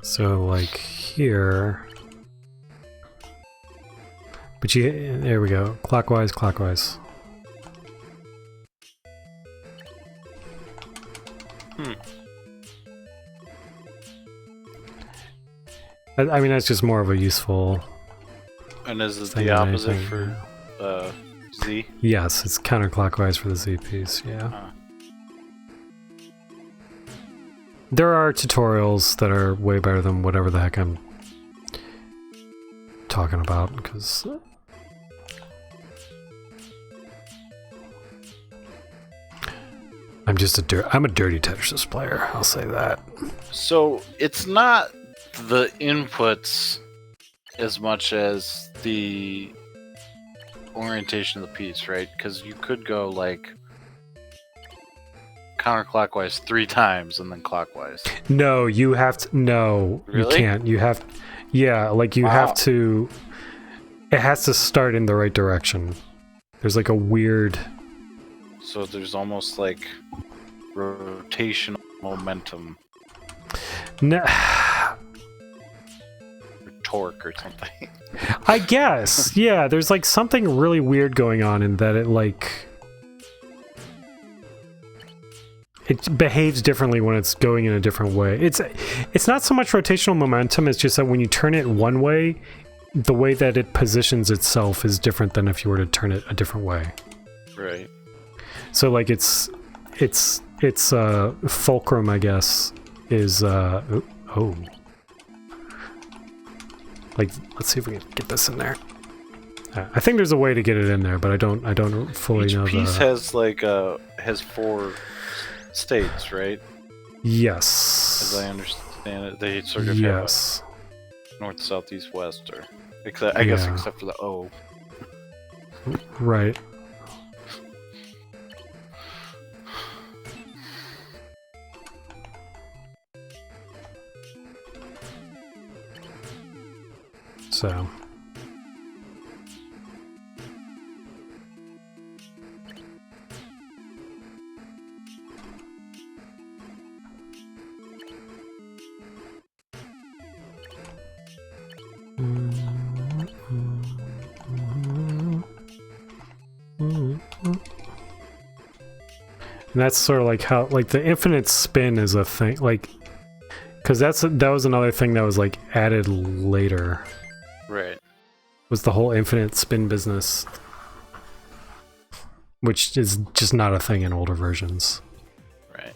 So like here, but there we go, clockwise. I mean, that's just more of a useful. And is it thing the than opposite anything. for Z? Yes, it's counterclockwise for the Z piece. Yeah. There are tutorials that are way better than whatever the heck I'm talking about, because I'm a dirty Tetris player, I'll say that. So it's not the inputs as much as the orientation of the piece, right? Because you could go like counterclockwise 3 times and then clockwise. No, you have to. No, Really? you can't. You have. Yeah, like you have to. It has to start in the right direction. There's like a weird. So there's almost like rotational momentum, No, or torque, or something. I guess. Yeah, there's like something really weird going on in that it like. It behaves differently when it's going in a different way. It's not so much rotational momentum, it's just that when you turn it one way, the way that it positions itself is different than if you were to turn it a different way. Right. So like it's fulcrum, I guess, is oh. Like, let's see if we can get this in there. I think there's a way to get it in there, but I don't fully know. Each piece has like has 4 states, right? Yes. As I understand it, they sort of yes. have north, south, east, west, or I guess except for the O. Right. So. And that's sort of like how, like, the infinite spin is a thing, like, because that was another thing that was like added later. Right. Was the whole infinite spin business, which is just not a thing in older versions. Right.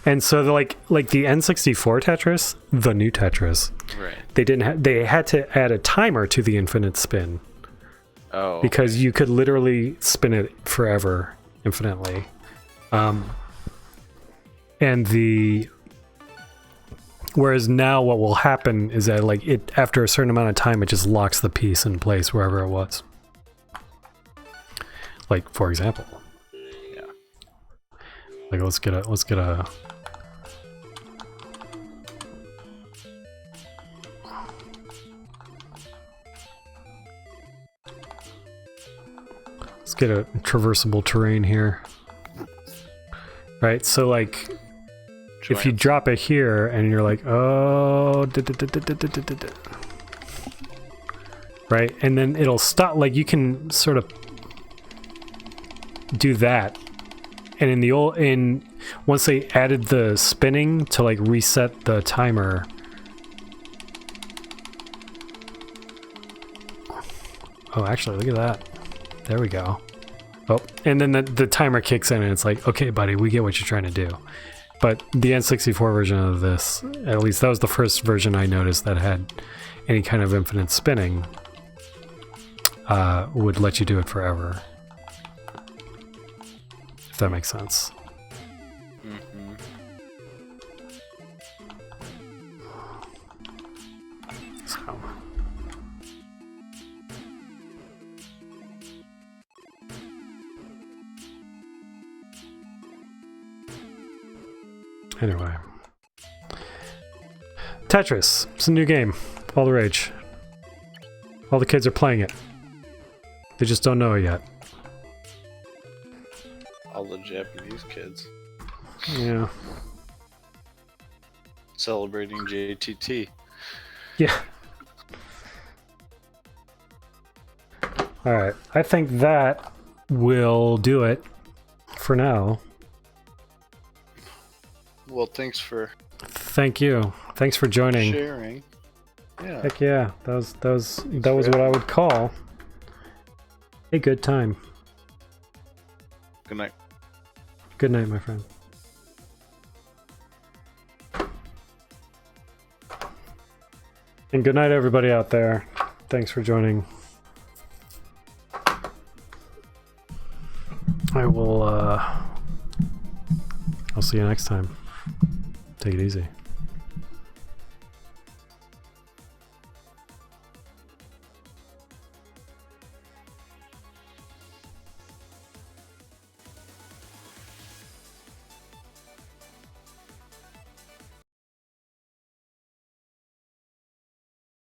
And so like the N64 Tetris, the new Tetris, Right. They had to add a timer to the infinite spin. Oh. Because you could literally spin it forever, infinitely. Whereas now what will happen is that like it after a certain amount of time it just locks the piece in place wherever it was. Like for example. Yeah. Like let's get a Let's get a traversable terrain here. Right? So like if you drop it here and you're like, oh, right? And then it'll stop, like you can sort of do that. And once they added the spinning to like reset the timer. Oh, actually, look at that. There we go. Oh, and then the timer kicks in and it's like, okay, buddy, we get what you're trying to do. But the N64 version of this, at least that was the first version I noticed that had any kind of infinite spinning, would let you do it forever. If that makes sense. Mm-hmm. So. Anyway. Tetris. It's a new game. All the rage. All the kids are playing it. They just don't know it yet. All the Japanese kids Yeah. celebrating JTT. Yeah. Alright. I think that will do it for now. Well, thanks for Thank you. Thanks for joining. sharing. Yeah. Heck yeah. That was what I would call a good time. Good night. Good night, my friend. And good night, everybody out there. Thanks for joining. I'll see you next time. Take it easy.